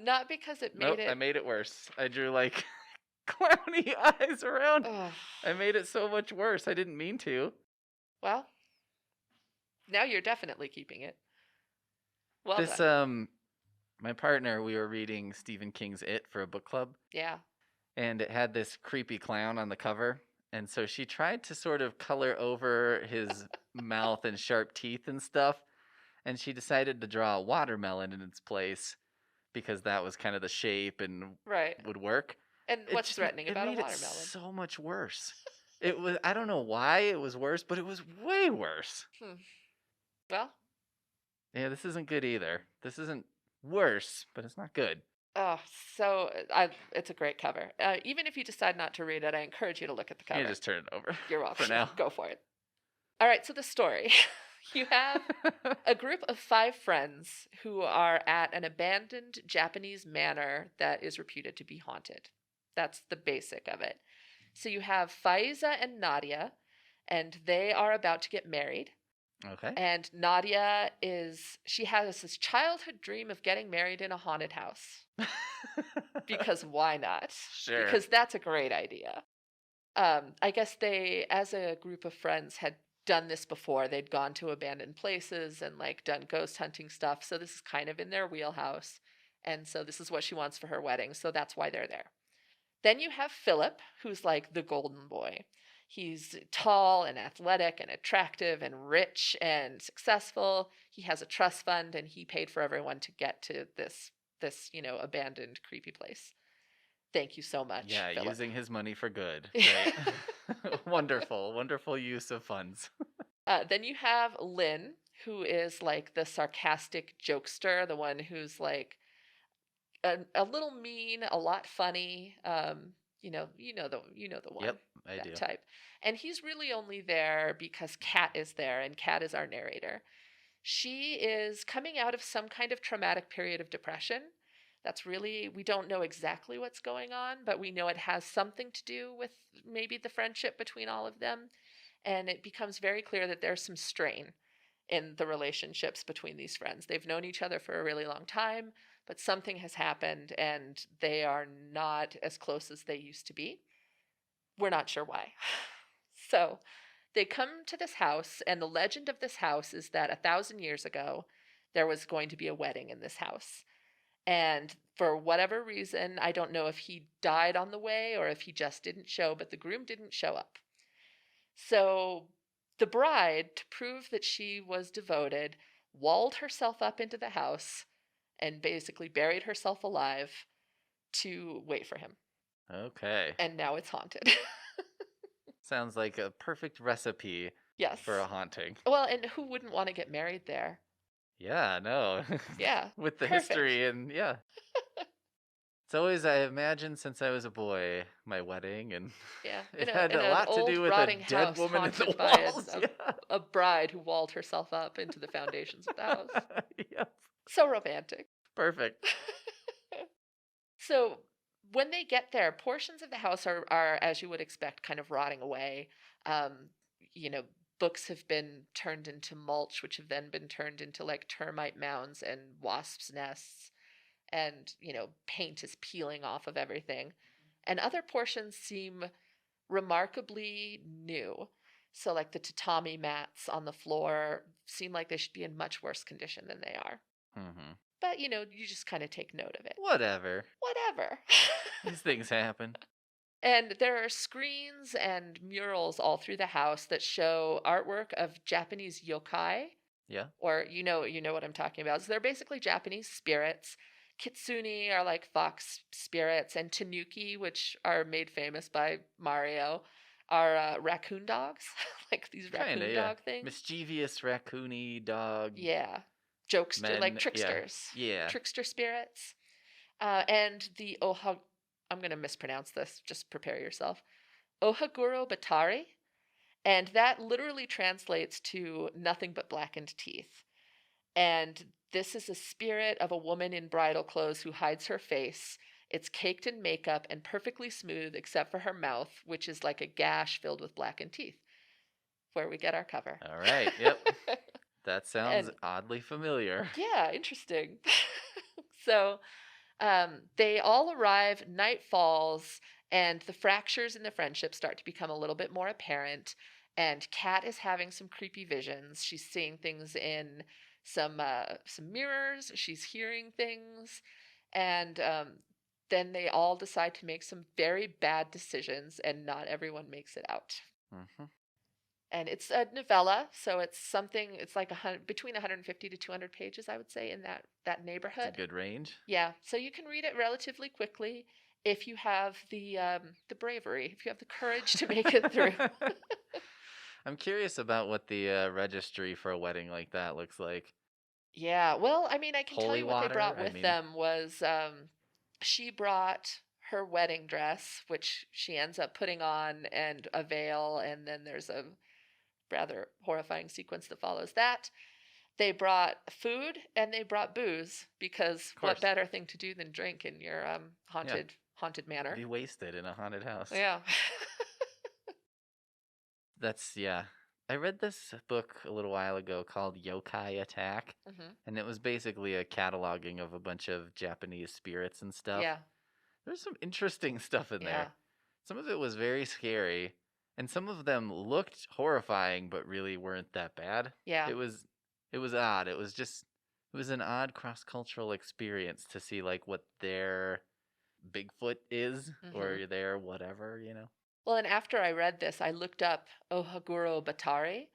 Not because it made it. I made it worse. I drew like clowny eyes around. Ugh. I made it so much worse. I didn't mean to. Well, now you're definitely keeping it. Well this done. My partner, we were reading Stephen King's It for a book club. Yeah. And it had this creepy clown on the cover. And so she tried to sort of color over his mouth and sharp teeth and stuff. And she decided to draw a watermelon in its place because that was kind of the shape and Right. would work. And what's threatening about a made it watermelon? so much worse. It was, I don't know why it was worse, but it was way worse. Well. Yeah, this isn't good either. This isn't worse, but it's not good. Oh, it's a great cover. Even if you decide not to read it, I encourage you to look at the cover. You just turn it over. You're welcome. For now. Go for it. All right, so the story. You have a group of 5 friends who are at an abandoned Japanese manor that is reputed to be haunted. That's the basic of it. So you have Faiza and Nadia, and they are about to get married. Okay. And Nadia she has this childhood dream of getting married in a haunted house. Because why not? Sure. Because that's a great idea. I guess they, as a group of friends, had done this before. They'd gone to abandoned places and like done ghost hunting stuff. So this is kind of in their wheelhouse. And so this is what she wants for her wedding. So that's why they're there. Then you have Philip, who's like the golden boy. He's tall and athletic and attractive and rich and successful. He has a trust fund and he paid for everyone to get to this abandoned creepy place. Thank you so much. Yeah, Philip. Using his money for good. Right. Wonderful use of funds. Then you have Lynn, who is like the sarcastic jokester, the one who's like a little mean, a lot funny. You know the one. Yep, I do. Type. And he's really only there because Kat is there, and Kat is our narrator. She is coming out of some kind of traumatic period of depression. We don't know exactly what's going on, but we know it has something to do with maybe the friendship between all of them. And it becomes very clear that there's some strain in the relationships between these friends. They've known each other for a really long time, but something has happened and they are not as close as they used to be. We're not sure why. So they come to this house, and the legend of this house is that 1,000 years ago, there was going to be a wedding in this house. And for whatever reason, I don't know if he died on the way or if he just didn't show, but the groom didn't show up. So the bride, to prove that she was devoted, walled herself up into the house and basically buried herself alive to wait for him. Okay. And now it's haunted. Sounds like a perfect recipe. Yes. For a haunting. Well, and who wouldn't want to get married there? Yeah, no. Yeah. With the perfect. history and yeah. It's always, I imagine, since I was a boy, my wedding, and it had a lot to do with a dead woman in the walls. A bride who walled herself up into the foundations of the house. Yep. So romantic. Perfect. So when they get there, portions of the house are, as you would expect, kind of rotting away. Books have been turned into mulch, which have then been turned into like termite mounds and wasps' nests. And, paint is peeling off of everything. And other portions seem remarkably new. So like the tatami mats on the floor seem like they should be in much worse condition than they are. Mm-hmm. But, you just kind of take note of it. Whatever. These things happen. And there are screens and murals all through the house that show artwork of Japanese yokai. Yeah. Or you know what I'm talking about. So they're basically Japanese spirits. Kitsune are like fox spirits, and tanuki, which are made famous by Mario, are raccoon dogs. Like these raccoon dog things. Mischievous raccoony dog. Yeah. Jokester, like tricksters. Yeah. Trickster spirits. And the I'm going to mispronounce this, just prepare yourself. Ohaguro Batari. And that literally translates to nothing but blackened teeth. And this is a spirit of a woman in bridal clothes who hides her face. It's caked in makeup and perfectly smooth except for her mouth, which is like a gash filled with blackened teeth. Where we get our cover. All right, yep. That sounds oddly familiar. Yeah, interesting. So they all arrive, night falls, and the fractures in the friendship start to become a little bit more apparent. And Kat is having some creepy visions. She's seeing things in some mirrors. She's hearing things. And then they all decide to make some very bad decisions, and not everyone makes it out. Mm-hmm. And it's a novella, so it's like between 150 to 200 pages, I would say, in that It's a neighborhood. good range. Yeah, so you can read it relatively quickly if you have the bravery, if you have the courage to make it through. I'm curious about what the registry for a wedding like that looks like. Yeah, well, I mean, I can tell Holy you what they water? brought I with mean, them was she brought her wedding dress, which she ends up putting on, and a veil, and then there's a rather horrifying sequence that follows that. They brought food and they brought booze because of what course. better thing to do than drink in your Yeah. haunted manor? Be wasted in a haunted house. Yeah. Yeah. I read this book a little while ago called Yokai Attack, Hmm. and it was basically a cataloging of a bunch of Japanese spirits and stuff. Yeah. There's some interesting stuff in Yeah. there. Some of it was very scary, and some of them looked horrifying but really weren't that bad. Yeah. It was odd. It was an odd cross-cultural experience to see like what their Bigfoot is Hmm. or their whatever. Well, and after I read this, I looked up Ohaguro Batari,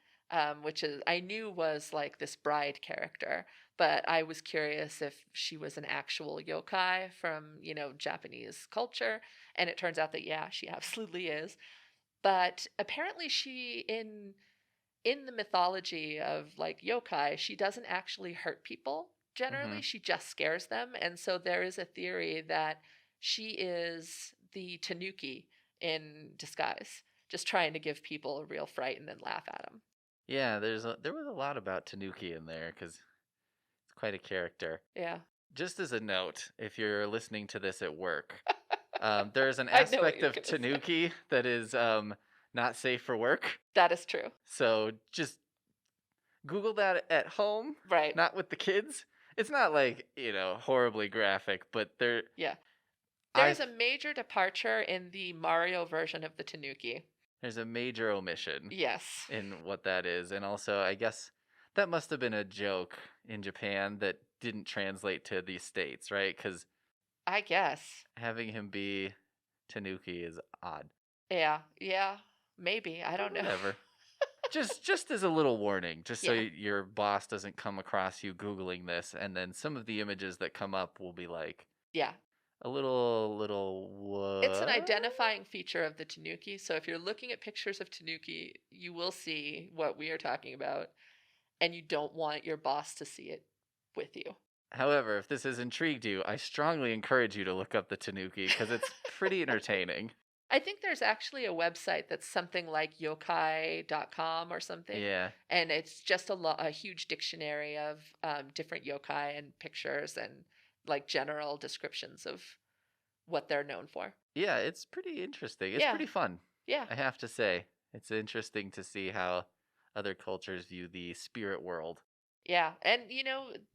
which is I knew was like this bride character, but I was curious if she was an actual yokai from, Japanese culture, and it turns out that yeah, she absolutely is. But apparently she in the mythology of like yokai, she doesn't actually hurt people generally, Mhm. she just scares them. And so there is a theory that she is the tanuki in disguise, just trying to give people a real fright and then laugh at them. Yeah, there was a lot about Tanuki in there cuz it's quite a character. Yeah. Just as a note, if you're listening to this at work, there's an I know what aspect you're of going to say. Tanuki that is not safe for work. That is true. So just Google that at home, Right. not with the kids. It's not like, horribly graphic, but Yeah. I There's a major departure in the Mario version of the tanuki. there's a major omission Yes. in what that is. And also, I guess that must have been a joke in Japan that didn't translate to the States, right? Cuz I guess. having him be Tanuki is odd. Yeah. Yeah. Maybe. I But don't know. whatever. Just as a little warning, just so Yeah. your boss doesn't come across you googling this and then some of the images that come up will be like Yeah. a little It's an what? identifying feature of the tanuki. So if you're looking at pictures of tanuki, you will see what we are talking about, and you don't want your boss to see it with you. However, if this has intrigued you, I strongly encourage you to look up the Tanuki because it's pretty entertaining. I think there's actually a website that's something like yokai.com or something, Yeah. and it's just a huge dictionary of different yokai and pictures and like general descriptions of what they're known for. Yeah, it's pretty interesting. It's Yeah, pretty fun, yeah. I have to say. It's interesting to see how other cultures view the spirit world. Yeah, and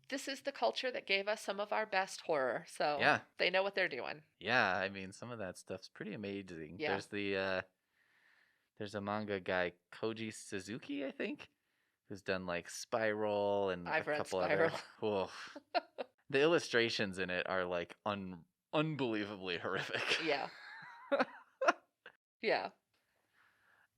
this is the culture that gave us some of our best horror, so Yeah. they know what they're doing. Yeah, I mean some of that stuff's pretty amazing. Yeah, There's a manga guy, Koji Suzuki, I think, who's done like Spiral and a I've read couple Spiral. other. Whoa. The illustrations in it are like unbelievably horrific. Yeah, yeah, Uh,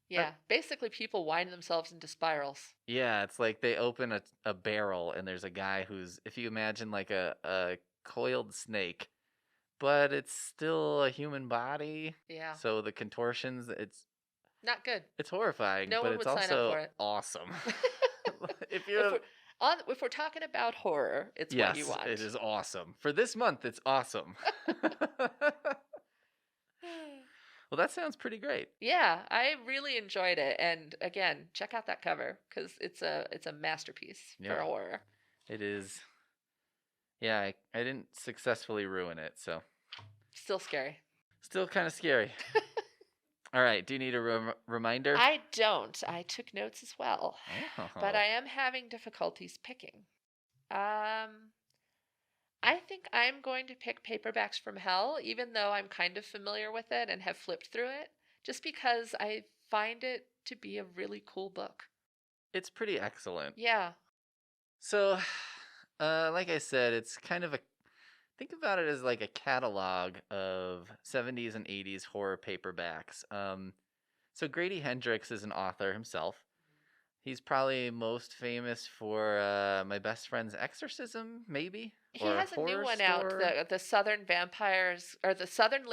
yeah. Basically, people wind themselves into spirals. yeah, it's like they open a barrel and there's a guy who's, if you imagine like a coiled snake, but it's still a human body. Yeah, So the contortions, not good. it's horrifying, No but one it's would sign up also for it. awesome. If if you're we're if we're talking about horror, it's what you Yes, it want. is awesome. For this month, it's awesome. Well, that sounds pretty great. Yeah, I really enjoyed it, and again, check out that cover because it's a masterpiece for Yep, a horror. it is. Yeah, I didn't successfully ruin it, so Still scary. still kind of scary. All right, do you need a reminder? I don't. I took notes as well, but Oh, I am having difficulties picking. Um, I think I'm going to pick Paperbacks from Hell, even though I'm kind of familiar with it and have flipped through it, just because I find it to be a really cool book. it's pretty excellent. Yeah. So, like I said, it's kind of think about it as like a catalog of 70s and 80s horror paperbacks. So Grady Hendrix is an author himself. He's probably most famous for My Best Friend's Exorcism, maybe? He Or has a new Horror one out, Store? the Southern Vampires, or the Southern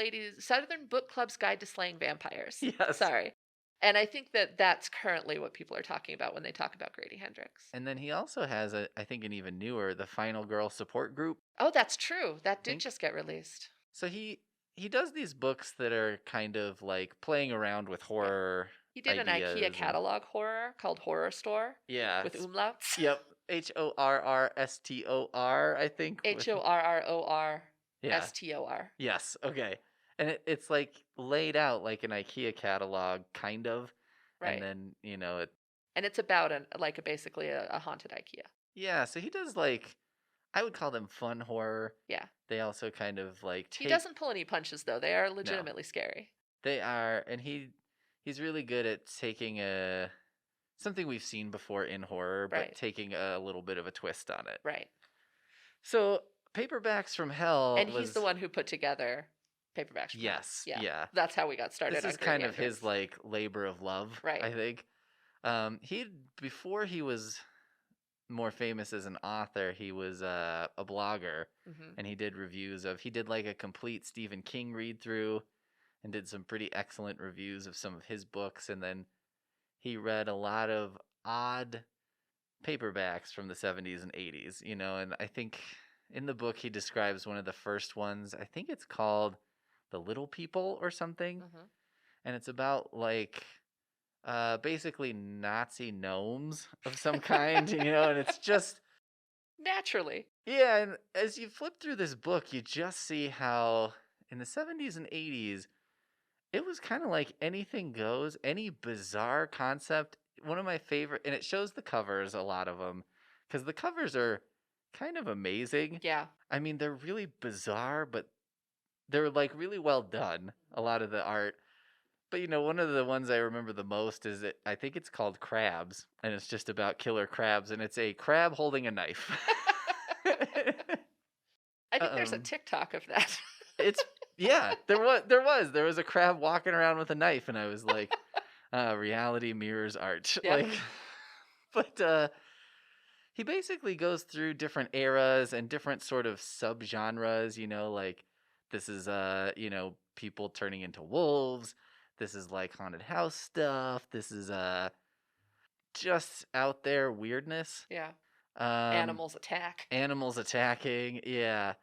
Book Club's Guide to Slaying Vampires. Yes. Sorry. And I think that that's currently what people are talking about when they talk about Grady Hendrix. And then he also has, I think, an even newer, the Final Girl Support Group. Oh, that's true. That did Think. just get released. So he does these books that are kind of like playing around with horror. Yeah. He did an IKEA catalog horror called Horror Store. Yeah. With umlauts. Yep. HORRSTOR, I think. HORRORSTOR. Yes. Okay. And it's like laid out like an IKEA catalog, kind of. Right. And then, it. And it's about basically a haunted IKEA. Yeah. So he does like, I would call them fun horror. Yeah. They also kind of like He doesn't pull any punches, though. They are legitimately scary. They are. And he's really good at taking something we've seen before in horror, but taking a little bit of a twist on it. Right. So Paperbacks from Hell. And he's the one who put together Paperbacks from Hell. Yes. Yeah. That's how we got started. This is kind of his like labor of love, right? I think. Before he was more famous as an author, he was a blogger, and he did reviews he did like a complete Stephen King read through, and did some pretty excellent reviews of some of his books, and then he read a lot of odd paperbacks from the 70s and 80s, and I think in the book he describes one of the first ones. I think it's called The Little People or something, and it's about like basically Nazi gnomes of some kind, and it's just naturally. Yeah, and as you flip through this book, you just see how in the 70s and 80s, it was kind of like anything goes, any bizarre concept. One of my favorite, and it shows the covers, a lot of them, because the covers are kind of amazing. Yeah. I mean, they're really bizarre, but they're like really well done, a lot of the art. But one of the ones I remember the most is I think it's called Crabs, and it's just about killer crabs, and it's a crab holding a knife. I think there's a TikTok of that. There was a crab walking around with a knife, and I was like, reality mirrors art. Yep. But he basically goes through different eras and different sort of subgenres, like this is people turning into wolves. This is like haunted house stuff. This is just out there weirdness. Yeah. Animals attacking. Yeah.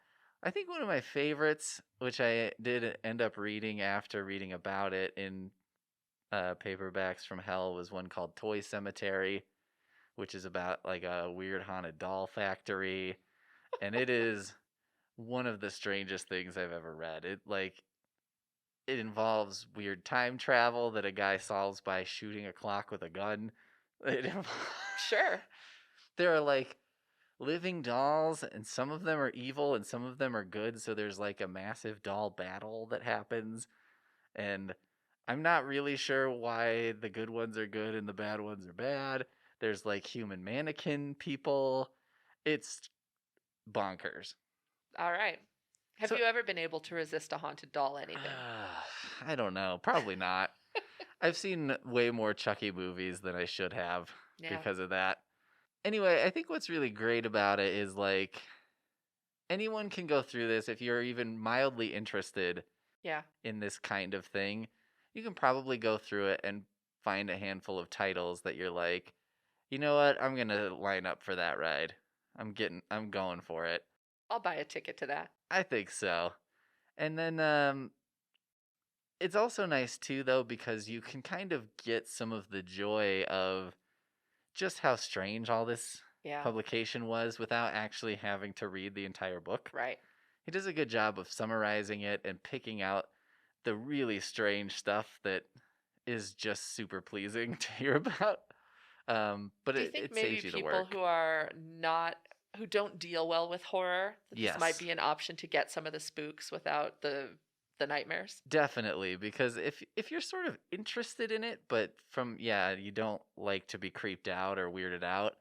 I think one of my favorites, which I did end up reading after reading about it in Paperbacks from Hell, was one called Toy Cemetery, which is about like a weird haunted doll factory. And it is one of the strangest things I've ever read. It involves weird time travel that a guy solves by shooting a clock with a gun. Sure. There are like living dolls, and some of them are evil and some of them are good. So there's like a massive doll battle that happens. And I'm not really sure why the good ones are good and the bad ones are bad. There's like human mannequin people. It's bonkers. All right. Have you ever been able to resist a haunted doll anything? I don't know. Probably not. I've seen way more Chucky movies than I should have because of that. Anyway, I think what's really great about it is like anyone can go through this if you're even mildly interested in this kind of thing. You can probably go through it and find a handful of titles that you're like, you know what? I'm going to line up for that ride. I'm going for it. I'll buy a ticket to that. I think so. And then it's also nice too, though, because you can kind of get some of the joy of just how strange all this publication was without actually having to read the entire book. Right. He does a good job of summarizing it and picking out the really strange stuff that is just super pleasing to hear about. But it saves you the work. People who don't deal well with horror, this might be an option to get some of the spooks without the nightmares. Definitely, because if you're sort of interested in it, but you don't like to be creeped out or weirded out.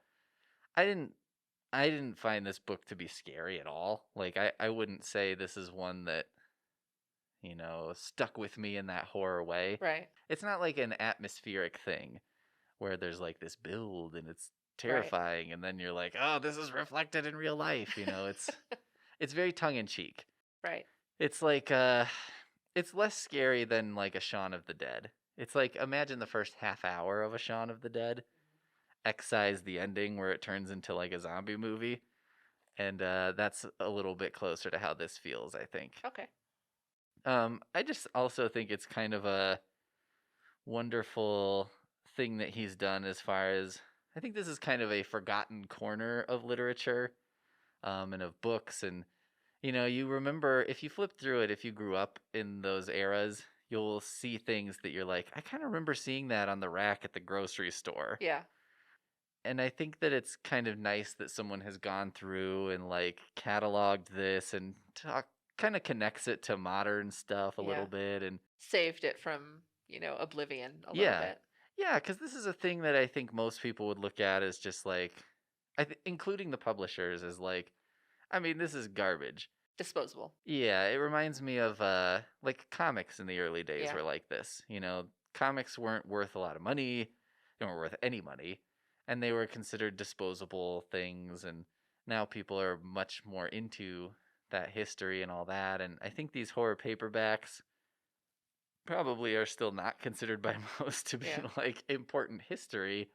I didn't find this book to be scary at all. Like I wouldn't say this is one that stuck with me in that horror way. Right. It's not like an atmospheric thing where there's like this build and it's Right. terrifying, and then you're like, oh, this is reflected in real life. It's very tongue in cheek. Right. It's like it's less scary than like a Shaun of the Dead. It's like, imagine the first half hour of a Shaun of the Dead, excise the ending where it turns into like a zombie movie, and that's a little bit closer to how this feels, I think. Okay. I just also think it's kind of a wonderful thing that he's done, as far as, I think this is kind of a forgotten corner of literature, and of books. And you remember, if you flip through it, if you grew up in those eras, you'll see things that you're like, I kind of remember seeing that on the rack at the grocery store. Yeah. And I think that it's kind of nice that someone has gone through and like cataloged this and kind of connects it to modern stuff a little Yeah. bit, and Saved it from, oblivion a little yeah, bit. yeah, because this is a thing that I think most people would look at as just like, including the publishers, as like, I mean, this is garbage. Disposable. Yeah, it reminds me of like comics in the early days Yeah. were like this. Comics weren't worth a lot of money, they weren't worth any money, and they were considered disposable things. And now people are much more into that history and all that. And I think these horror paperbacks probably are still not considered by most to be Yeah. like important history.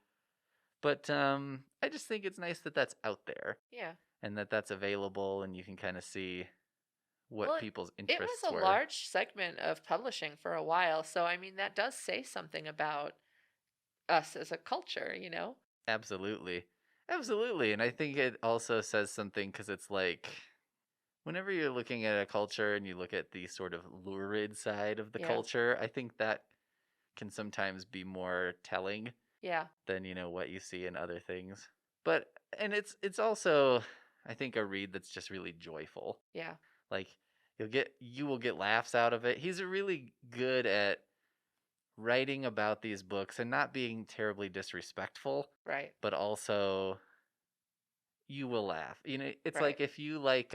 But I just think it's nice that that's out there. Yeah. And that that's available, and you can kind of see what Well, people's it was interests a were. large segment of publishing for a while, so I mean that does say something about us as a culture. Absolutely. Absolutely. And I think it also says something, because it's like, whenever you're looking at a culture and you look at the sort of lurid side of the Yeah. culture, I think that can sometimes be more telling Yeah. than, what you see in other things. But, and it's also, I think, a read that's just really joyful. Yeah. Like, you will get laughs out of it. He's really good at writing about these books and not being terribly disrespectful, Right. but also you will laugh. It's Right. like, if you like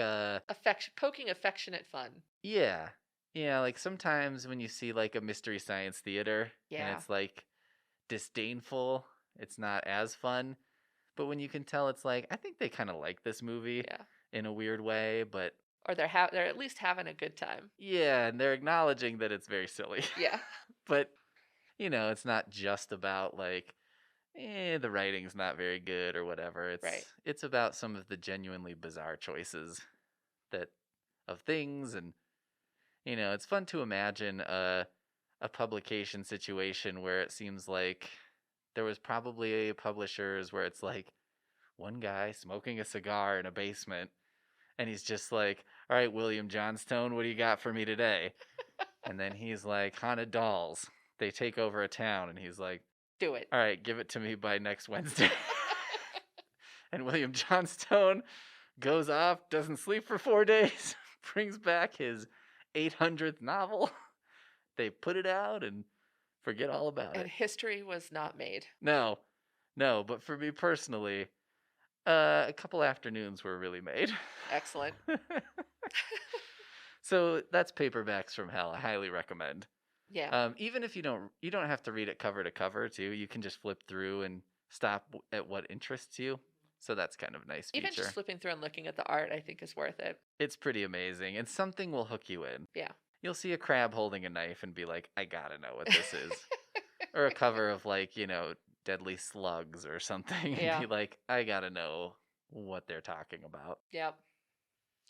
Poking affectionate fun. yeah. Yeah, like sometimes when you see like a Mystery Science Theater and Yeah. it's like disdainful, it's not as fun. But when you can tell, it's like, I think they kind of like this movie Yeah. in a weird way, but Or they're at least having a good time. yeah, and they're acknowledging that it's very silly. Yeah. But it's not just about like, the writing's not very good or whatever. Right. It's about some of the genuinely bizarre choices that of things. And it's fun to imagine a publication situation where it seems like there was probably publishers where it's like one guy smoking a cigar in a basement, and he's just like, all right, William Johnstone, what do you got for me today? And then he's like, haunted dolls, they take over a town, and he's like, Do it. all right, give it to me by next Wednesday. And William Johnstone goes off, doesn't sleep for 4 days, brings back his 800th novel. They put it out and forget all about And it. history was not made. No, but for me personally, a couple afternoons were really made. Excellent. So that's Paperbacks from Hell. I highly recommend. Yeah. Even if you don't have to read it cover to cover too. You can just flip through and stop at what interests you. So that's kind of a nice feature. Even just flipping through and looking at the art, I think, is worth it. It's pretty amazing, and something will hook you in. Yeah. You'll see a crab holding a knife and be like, I gotta know what this is. Or a cover of like, deadly slugs or something, and Yeah. be like, I gotta know what they're talking about. Yep.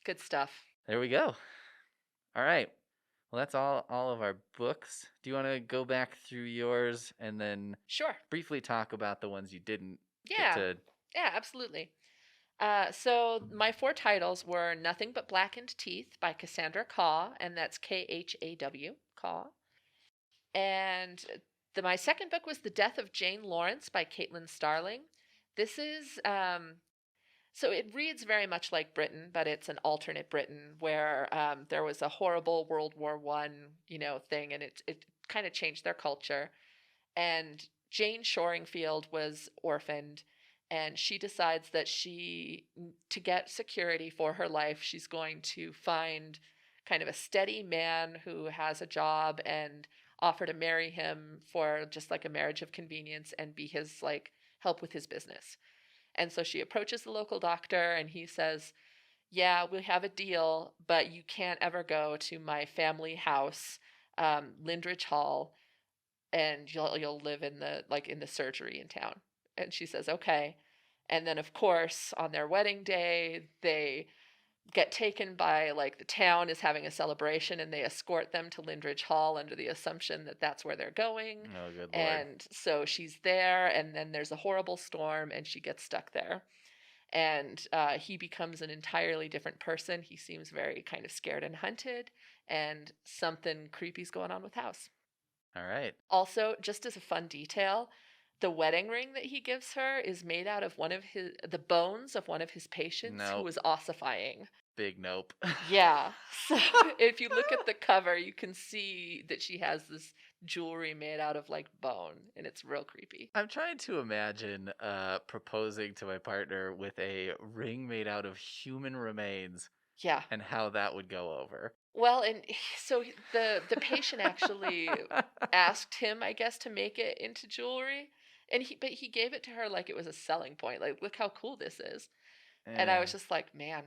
Good stuff. There we go. All right. Well, that's all of our books. Do you want to go back through yours and then Sure. briefly talk about the ones you didn't Yeah. get to? Yeah, absolutely. So my 4 titles were Nothing But Blackened Teeth by Cassandra Khaw, and that's Khaw, Khaw. And my second book was The Death of Jane Lawrence by Caitlin Starling. This is so it reads very much like Britain, but it's an alternate Britain where there was a horrible World War I, thing, and it kind of changed their culture. And Jane Shoringfield was orphaned, and she decides that to get security for her life, she's going to find kind of a steady man who has a job and offer to marry him for just like a marriage of convenience and be his like help with his business. And so she approaches the local doctor and he says, yeah, we have a deal, but you can't ever go to my family house, Lindridge Hall, and you'll live in the surgery in town. And she says, okay. And then of course on their wedding day they get taken by like the town is having a celebration and they escort them to Lindridge Hall under the assumption that that's where they're going. Oh, good Lord. And so she's there and then there's a horrible storm and she gets stuck there. And he becomes an entirely different person. He seems very kind of scared and hunted, and something creepy's going on with House. All right. Also, just as a fun detail, the wedding ring that he gives her is made out of the bones of one of his patients who was ossifying. Big nope. Yeah. So if you look at the cover, you can see that she has this jewelry made out of like bone, and it's real creepy. I'm trying to imagine proposing to my partner with a ring made out of human remains. Yeah. And how that would go over. Well, and so the patient actually asked him, I guess, to make it into jewelry. And he gave it to her like it was a selling point. Like, look how cool this is. And I was just like, man,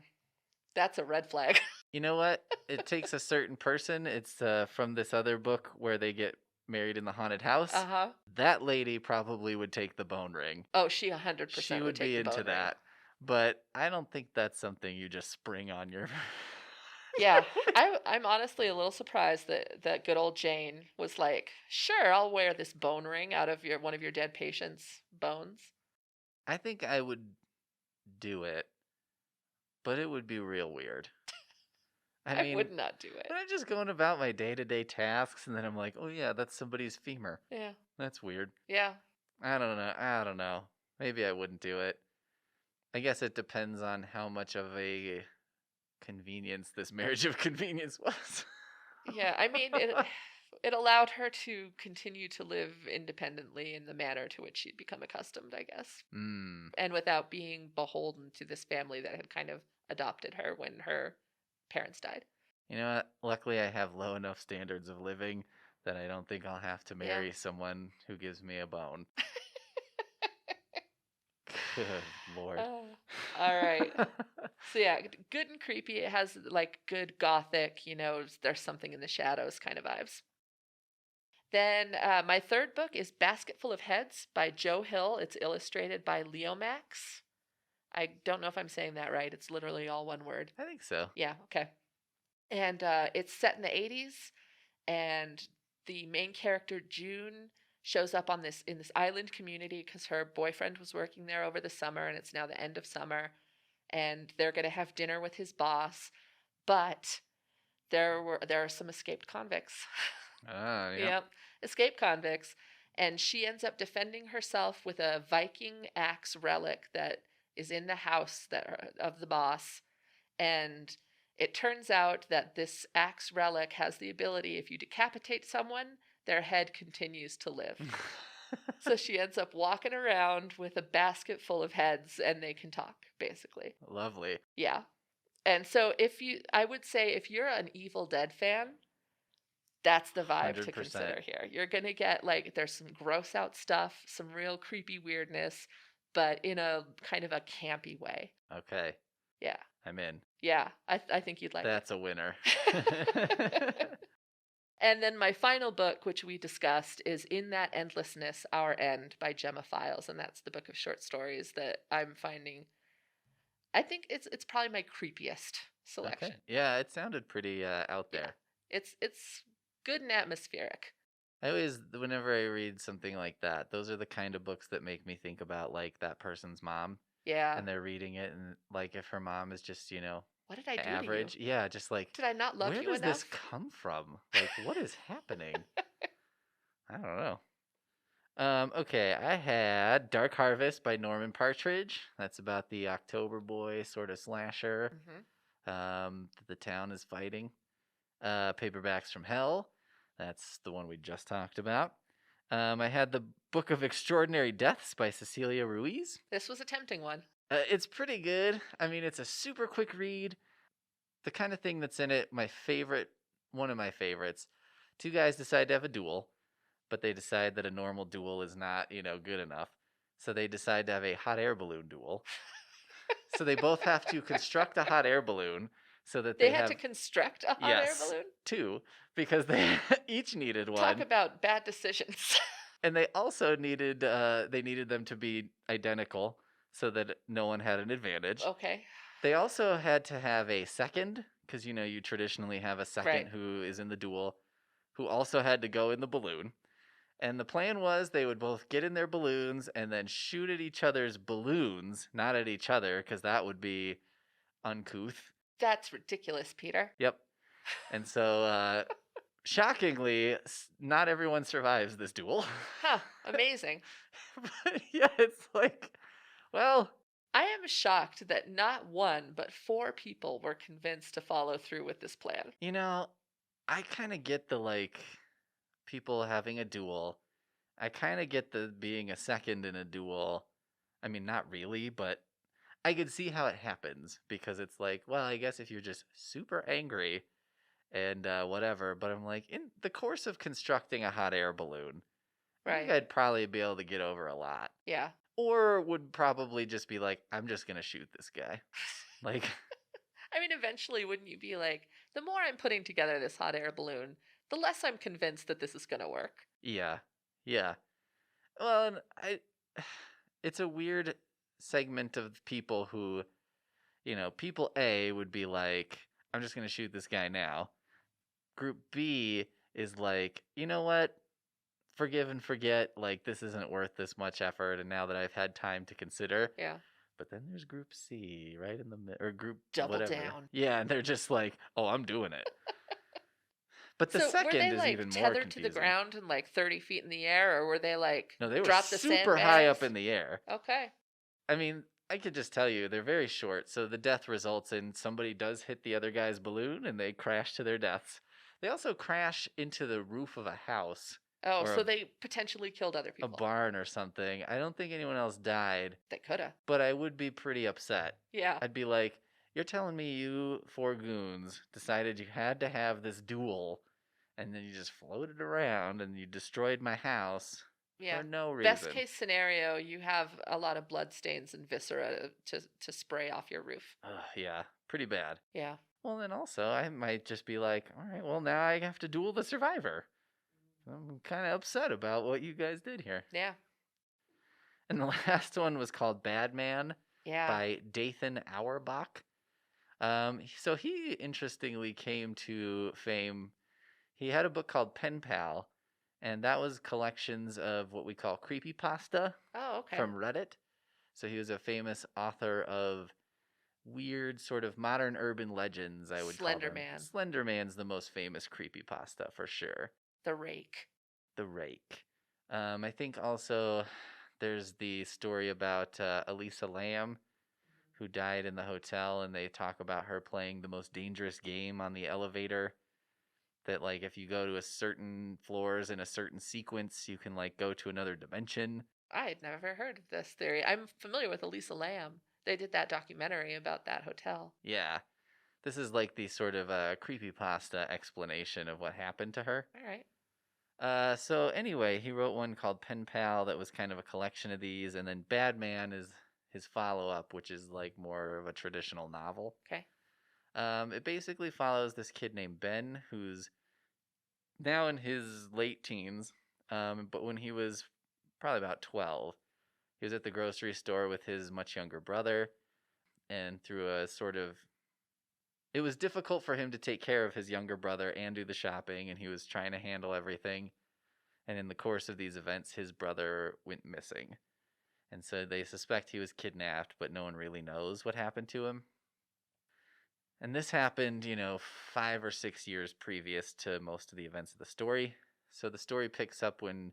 that's a red flag. You know what? It takes a certain person. It's from this other book where they get married in the haunted house. Uh-huh. That lady probably would take the bone ring. Oh, she 100% she would take be the bone into ring. that. But I don't think that's something you just spring on your... Yeah, I'm honestly a little surprised that good old Jane was like, sure, I'll wear this bone ring out of one of your dead patients' bones. I think I would do it, but it would be real weird. I mean, would not do it. I'm just going about my day-to-day tasks, and then I'm like, oh yeah, that's somebody's femur. Yeah. That's weird. Yeah. I don't know. Maybe I wouldn't do it. I guess it depends on how much of a convenience this marriage of convenience was. Yeah, I mean, it allowed her to continue to live independently in the manner to which she'd become accustomed, I guess. And without being beholden to this family that had kind of adopted her when her parents died. You know what? Luckily, I have low enough standards of living that I don't think I'll have to marry someone who gives me a bone. Good Lord. All right. So yeah, good and creepy. It has like good gothic, there's something in the shadows kind of vibes. Then my third book is Basketful of Heads by Joe Hill. It's illustrated by Leomax. I don't know if I'm saying that right. It's literally all one word. I think so. Yeah, okay. And it's set in the 80s, and the main character, June, shows up in this island community because her boyfriend was working there over the summer, and it's now the end of summer, and they're going to have dinner with his boss, but there are some escaped convicts. Yeah. Yep, escaped convicts, and she ends up defending herself with a Viking axe relic that is in the house of the boss, and it turns out that this axe relic has the ability, if you decapitate someone, their head continues to live. So she ends up walking around with a basket full of heads and they can talk, basically. Lovely. Yeah. And so I would say if you're an Evil Dead fan, that's the vibe 100%. To consider here. You're going to get there's some gross out stuff, some real creepy weirdness, but in a kind of a campy way. Okay. Yeah. I'm in. Yeah, I think you'd like That's a winner. And then my final book, which we discussed, is In That Endlessness, Our End by Gemma Files, and that's the book of short stories that I'm finding. I think it's probably my creepiest selection. Okay. Yeah, it sounded pretty out there. Yeah. It's good and atmospheric. Whenever I read something like that, those are the kind of books that make me think about that person's mom. Yeah. And they're reading it, and if her mom is just, what did I do average? To you? Yeah, just did I not love you enough? Where does this come from? What is happening? I don't know. Okay, I had Dark Harvest by Norman Partridge. That's about the October boy sort of slasher. Mm-hmm. The town is fighting. Paperbacks from Hell. That's the one we just talked about. I had the Book of Extraordinary Deaths by Cecilia Ruiz. This was a tempting one. It's pretty good. I mean, it's a super quick read. The kind of thing that's in it, one of my favorites, Two guys decide to have a duel, but they decide that a normal duel is not, good enough. So they decide to have a hot air balloon duel. So they both have to construct a hot air balloon so that They they had to have, construct a hot air balloon? two, because they each needed one. Talk about bad decisions. And they also needed them to be identical so that no one had an advantage. Okay. They also had to have a second, because you traditionally have a second Right. who is in the duel, who also had to go in the balloon. And the plan was they would both get in their balloons and then shoot at each other's balloons, not at each other, because that would be uncouth. That's ridiculous, Peter. Yep. And so, shockingly, not everyone survives this duel. Huh. Amazing. But yeah, it's like, well, I am shocked that not one, but 4 people were convinced to follow through with this plan. I kind of get the, people having a duel. I kind of get the being a second in a duel. I mean, not really, but I could see how it happens because it's like, well, I guess if you're just super angry and whatever, but I'm like, in the course of constructing a hot air balloon, I think I'd probably be able to get over a lot. Yeah. Or would probably just be like, I'm just going to shoot this guy. Like, I mean, eventually, wouldn't you be like, the more I'm putting together this hot air balloon, the less I'm convinced that this is going to work. Yeah. Yeah. Well, and it's a weird segment of people who, people A would be like, I'm just going to shoot this guy now. Group B is like, you know what? Forgive and forget. Like, this isn't worth this much effort. And now that I've had time to consider. Yeah. But then there's Group C, right in the middle, or Group Double whatever. down. Yeah, and they're just like, oh, I'm doing it. But the so second were they, is even more tethered confusing. to the ground and 30 feet in the air, or were they No, they were dropped the super high up in the air. Okay. I mean, I could just tell you, they're very short, so the death results in somebody does hit the other guy's balloon and they crash to their deaths. They also crash into the roof of a house. Oh, so they potentially killed other people. A barn or something. I don't think anyone else died. They coulda. But I would be pretty upset. Yeah. I'd be like, you're telling me you 4 goons decided you had to have this duel, and then you just floated around and you destroyed my house for no reason. Best case scenario, you have a lot of bloodstains and viscera to spray off your roof. Yeah, pretty bad. Yeah. Well, then also, I might just be like, all right, well, now I have to duel the survivor. I'm kind of upset about what you guys did here. Yeah. And the last one was called Bad Man by Dathan Auerbach. So he interestingly came to fame. He had a book called Pen Pal, and that was collections of what we call creepypasta from Reddit. So he was a famous author of weird sort of modern urban legends, I would call them. Slenderman. Slenderman's the most famous creepypasta for sure. The Rake. I think also there's the story about Elisa Lam, who died in the hotel, and they talk about her playing the most dangerous game on the elevator. That, if you go to a certain floors in a certain sequence, you can, go to another dimension. I had never heard of this theory. I'm familiar with Elisa Lam. They did that documentary about that hotel. Yeah. This is the sort of creepypasta explanation of what happened to her. All right. So anyway, he wrote one called Pen Pal that was kind of a collection of these, and then Bad Man is his follow-up, which is more of a traditional novel. Okay. It basically follows this kid named Ben, who's now in his late teens, but when he was probably about 12, he was at the grocery store with his much younger brother, and through a sort of... It was difficult for him to take care of his younger brother and do the shopping, and he was trying to handle everything. And in the course of these events, his brother went missing. And so they suspect he was kidnapped, but no one really knows what happened to him. And this happened, 5 or 6 years previous to most of the events of the story. So the story picks up when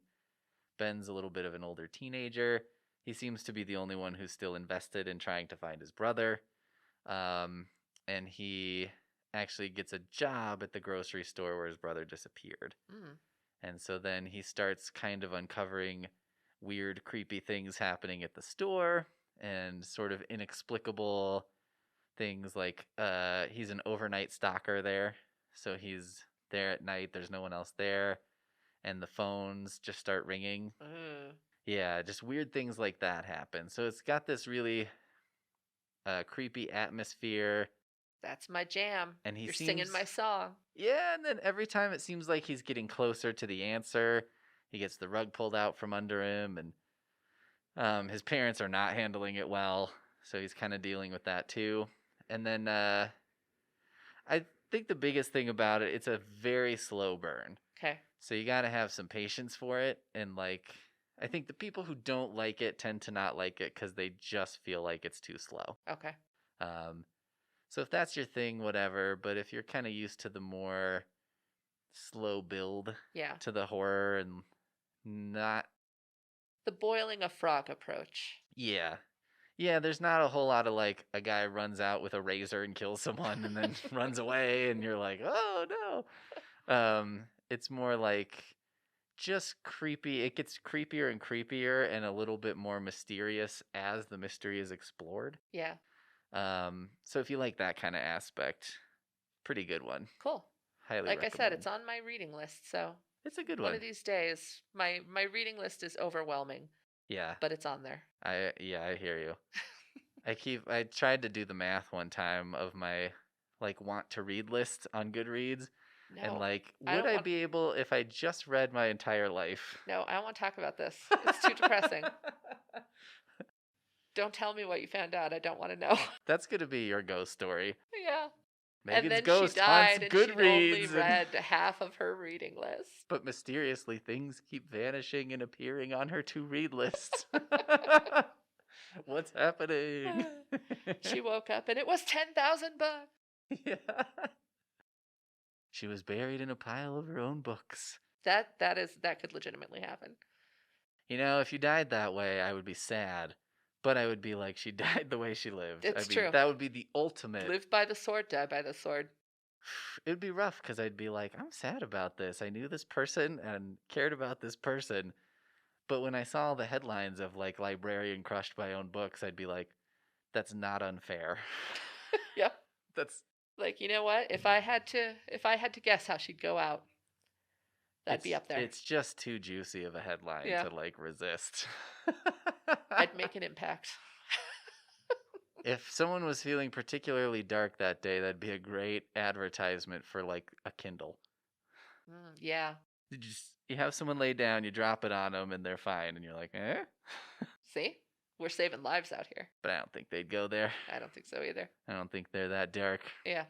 Ben's a little bit of an older teenager. He seems to be the only one who's still invested in trying to find his brother. And he actually gets a job at the grocery store where his brother disappeared. Mm. And so then he starts kind of uncovering weird, creepy things happening at the store and sort of inexplicable things like he's an overnight stalker there. So he's there at night. There's no one else there. And the phones just start ringing. Yeah, just weird things like that happen. So it's got this really creepy atmosphere. That's my jam. And You're singing my song. Yeah, and then every time it seems like he's getting closer to the answer. He gets the rug pulled out from under him, and his parents are not handling it well, so he's kind of dealing with that too. And then I think the biggest thing about it, it's a very slow burn. Okay. So you got to have some patience for it, and like I think the people who don't like it tend to not like it because they just feel like it's too slow. Okay. So if that's your thing, whatever. But if you're kind of used to the more slow build to the horror and not the boiling a frog approach. Yeah. Yeah, there's not a whole lot of like a guy runs out with a razor and kills someone and then runs away and you're like, oh no. It's more like just creepy. It gets creepier and creepier and a little bit more mysterious as the mystery is explored. Yeah. So if you like that kind of aspect, pretty good one. Cool. Highly like recommend. I said, it's on my reading list, so it's a good one. One of these days, my reading list is overwhelming. Yeah. But it's on there. I hear you. I tried to do the math one time of my like want to read list on Goodreads. No, and like would I be able if I just read my entire life? No, I don't want to talk about this. It's too depressing. Don't tell me what you found out. I don't want to know. That's going to be your ghost story. Yeah. Megan's and then ghost she died and she'd only read half of her reading list. But mysteriously, things keep vanishing and appearing on her to-read list. What's happening? She woke up and it was 10,000 books. Yeah. She was buried in a pile of her own books. That could legitimately happen. You know, if you died that way, I would be sad. But I would be like, she died the way she lived. It's true. That would be the ultimate. Live by the sword, die by the sword. It would be rough because I'd be like, I'm sad about this. I knew this person and cared about this person. But when I saw the headlines of like librarian crushed by own books, I'd be like, that's not unfair. Yeah. That's like, you know what? If I had to guess how she'd go out, that'd be up there. It's just too juicy of a headline to like resist. I'd make an impact. If someone was feeling particularly dark that day, that'd be a great advertisement for like a Kindle. Yeah. You have someone lay down, you drop it on them, and they're fine, and you're like, eh? See? We're saving lives out here. But I don't think they'd go there. I don't think so either. I don't think they're that dark. Yeah.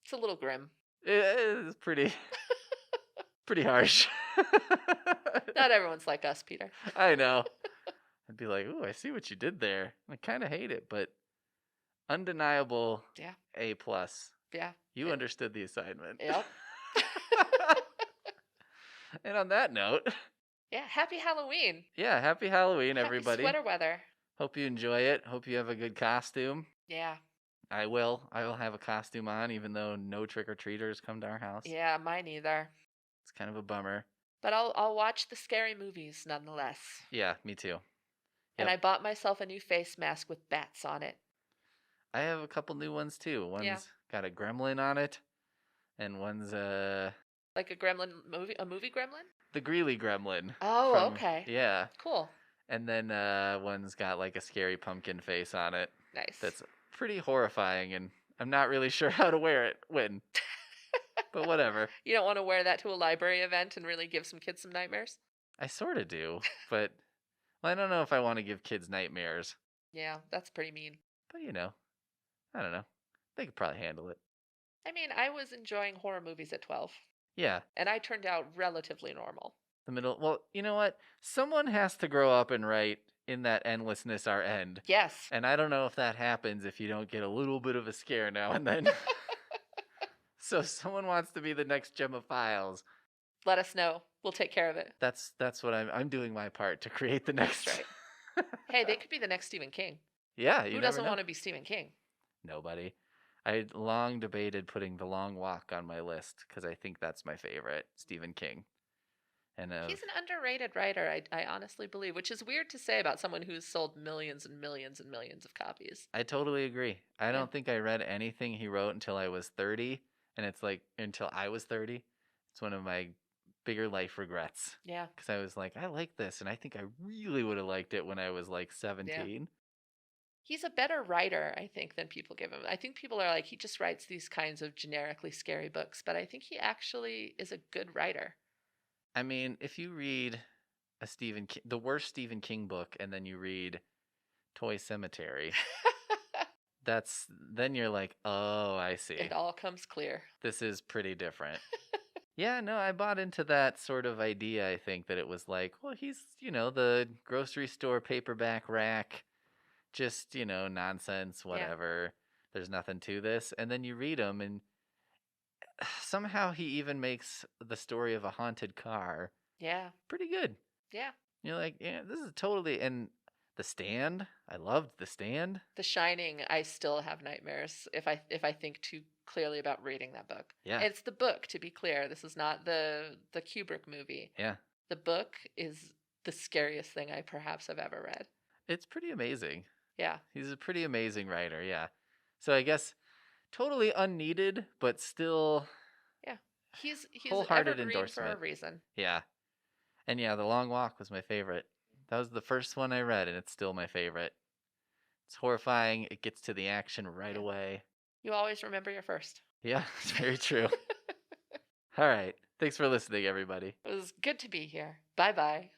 It's a little grim. It's pretty harsh. Not everyone's like us, Peter. I know. I'd be like, ooh, I see what you did there. I kind of hate it, but undeniable A+. Yeah. You understood the assignment. Yep. And on that note. Yeah, happy Halloween. Yeah, happy Halloween, everybody. Happy sweater weather. Hope you enjoy it. Hope you have a good costume. Yeah. I will have a costume on, even though no trick-or-treaters come to our house. Yeah, mine either. It's kind of a bummer. But I'll watch the scary movies nonetheless. Yeah, me too. Yep. And I bought myself a new face mask with bats on it. I have a couple new ones too. One's got a gremlin on it, and one's like a gremlin movie, a movie gremlin? The Greeley gremlin. Oh, okay. Yeah. Cool. And then one's got like a scary pumpkin face on it. Nice. That's pretty horrifying, and I'm not really sure how to wear it when. But whatever. You don't want to wear that to a library event and really give some kids some nightmares? I sort of do, but I don't know if I want to give kids nightmares. Yeah, that's pretty mean. But you know, I don't know. They could probably handle it. I mean, I was enjoying horror movies at 12. Yeah. And I turned out relatively normal. Well, you know what? Someone has to grow up and write in that endlessness our end. Yes. And I don't know if that happens if you don't get a little bit of a scare now and then. So if someone wants to be the next Gemma Files, let us know. We'll take care of it. That's what I'm doing my part to create the next. That's right. Hey, they could be the next Stephen King. Yeah, who doesn't want to be Stephen King? Nobody. I long debated putting The Long Walk on my list because I think that's my favorite Stephen King. And he's an underrated writer, I honestly believe, which is weird to say about someone who's sold millions and millions and millions of copies. I totally agree. I don't think I read anything he wrote until I was 30, and it's like until I was 30, It's one of my bigger life regrets. Yeah. Because I was like, I like this, and I think I really would have liked it when I was like 17. Yeah. He's a better writer, I think, than people give him. I think people are like, he just writes these kinds of generically scary books, but I think he actually is a good writer. I mean, if you read the worst Stephen King book, and then you read Toy Cemetery, then you're like, oh, I see. It all comes clear. This is pretty different. Yeah, no, I bought into that sort of idea. I think that it was like, well, he's, the grocery store paperback rack, just, nonsense, whatever. Yeah. There's nothing to this. And then you read them, and somehow he even makes the story of a haunted car. Yeah. Pretty good. Yeah. You're like, yeah, this is totally. And The Stand, I loved The Stand. The Shining, I still have nightmares if I think too clearly about reading that book. Yeah. It's the book, to be clear. This is not the Kubrick movie. Yeah. The book is the scariest thing I perhaps have ever read. It's pretty amazing. Yeah. He's a pretty amazing writer, yeah. So I guess totally unneeded, but still. Yeah. He's wholehearted evergreen endorsement for a reason. Yeah. And yeah, The Long Walk was my favorite. That was the first one I read, and it's still my favorite. It's horrifying. It gets to the action right away. You always remember your first. Yeah, it's very true. All right. Thanks for listening, everybody. It was good to be here. Bye-bye.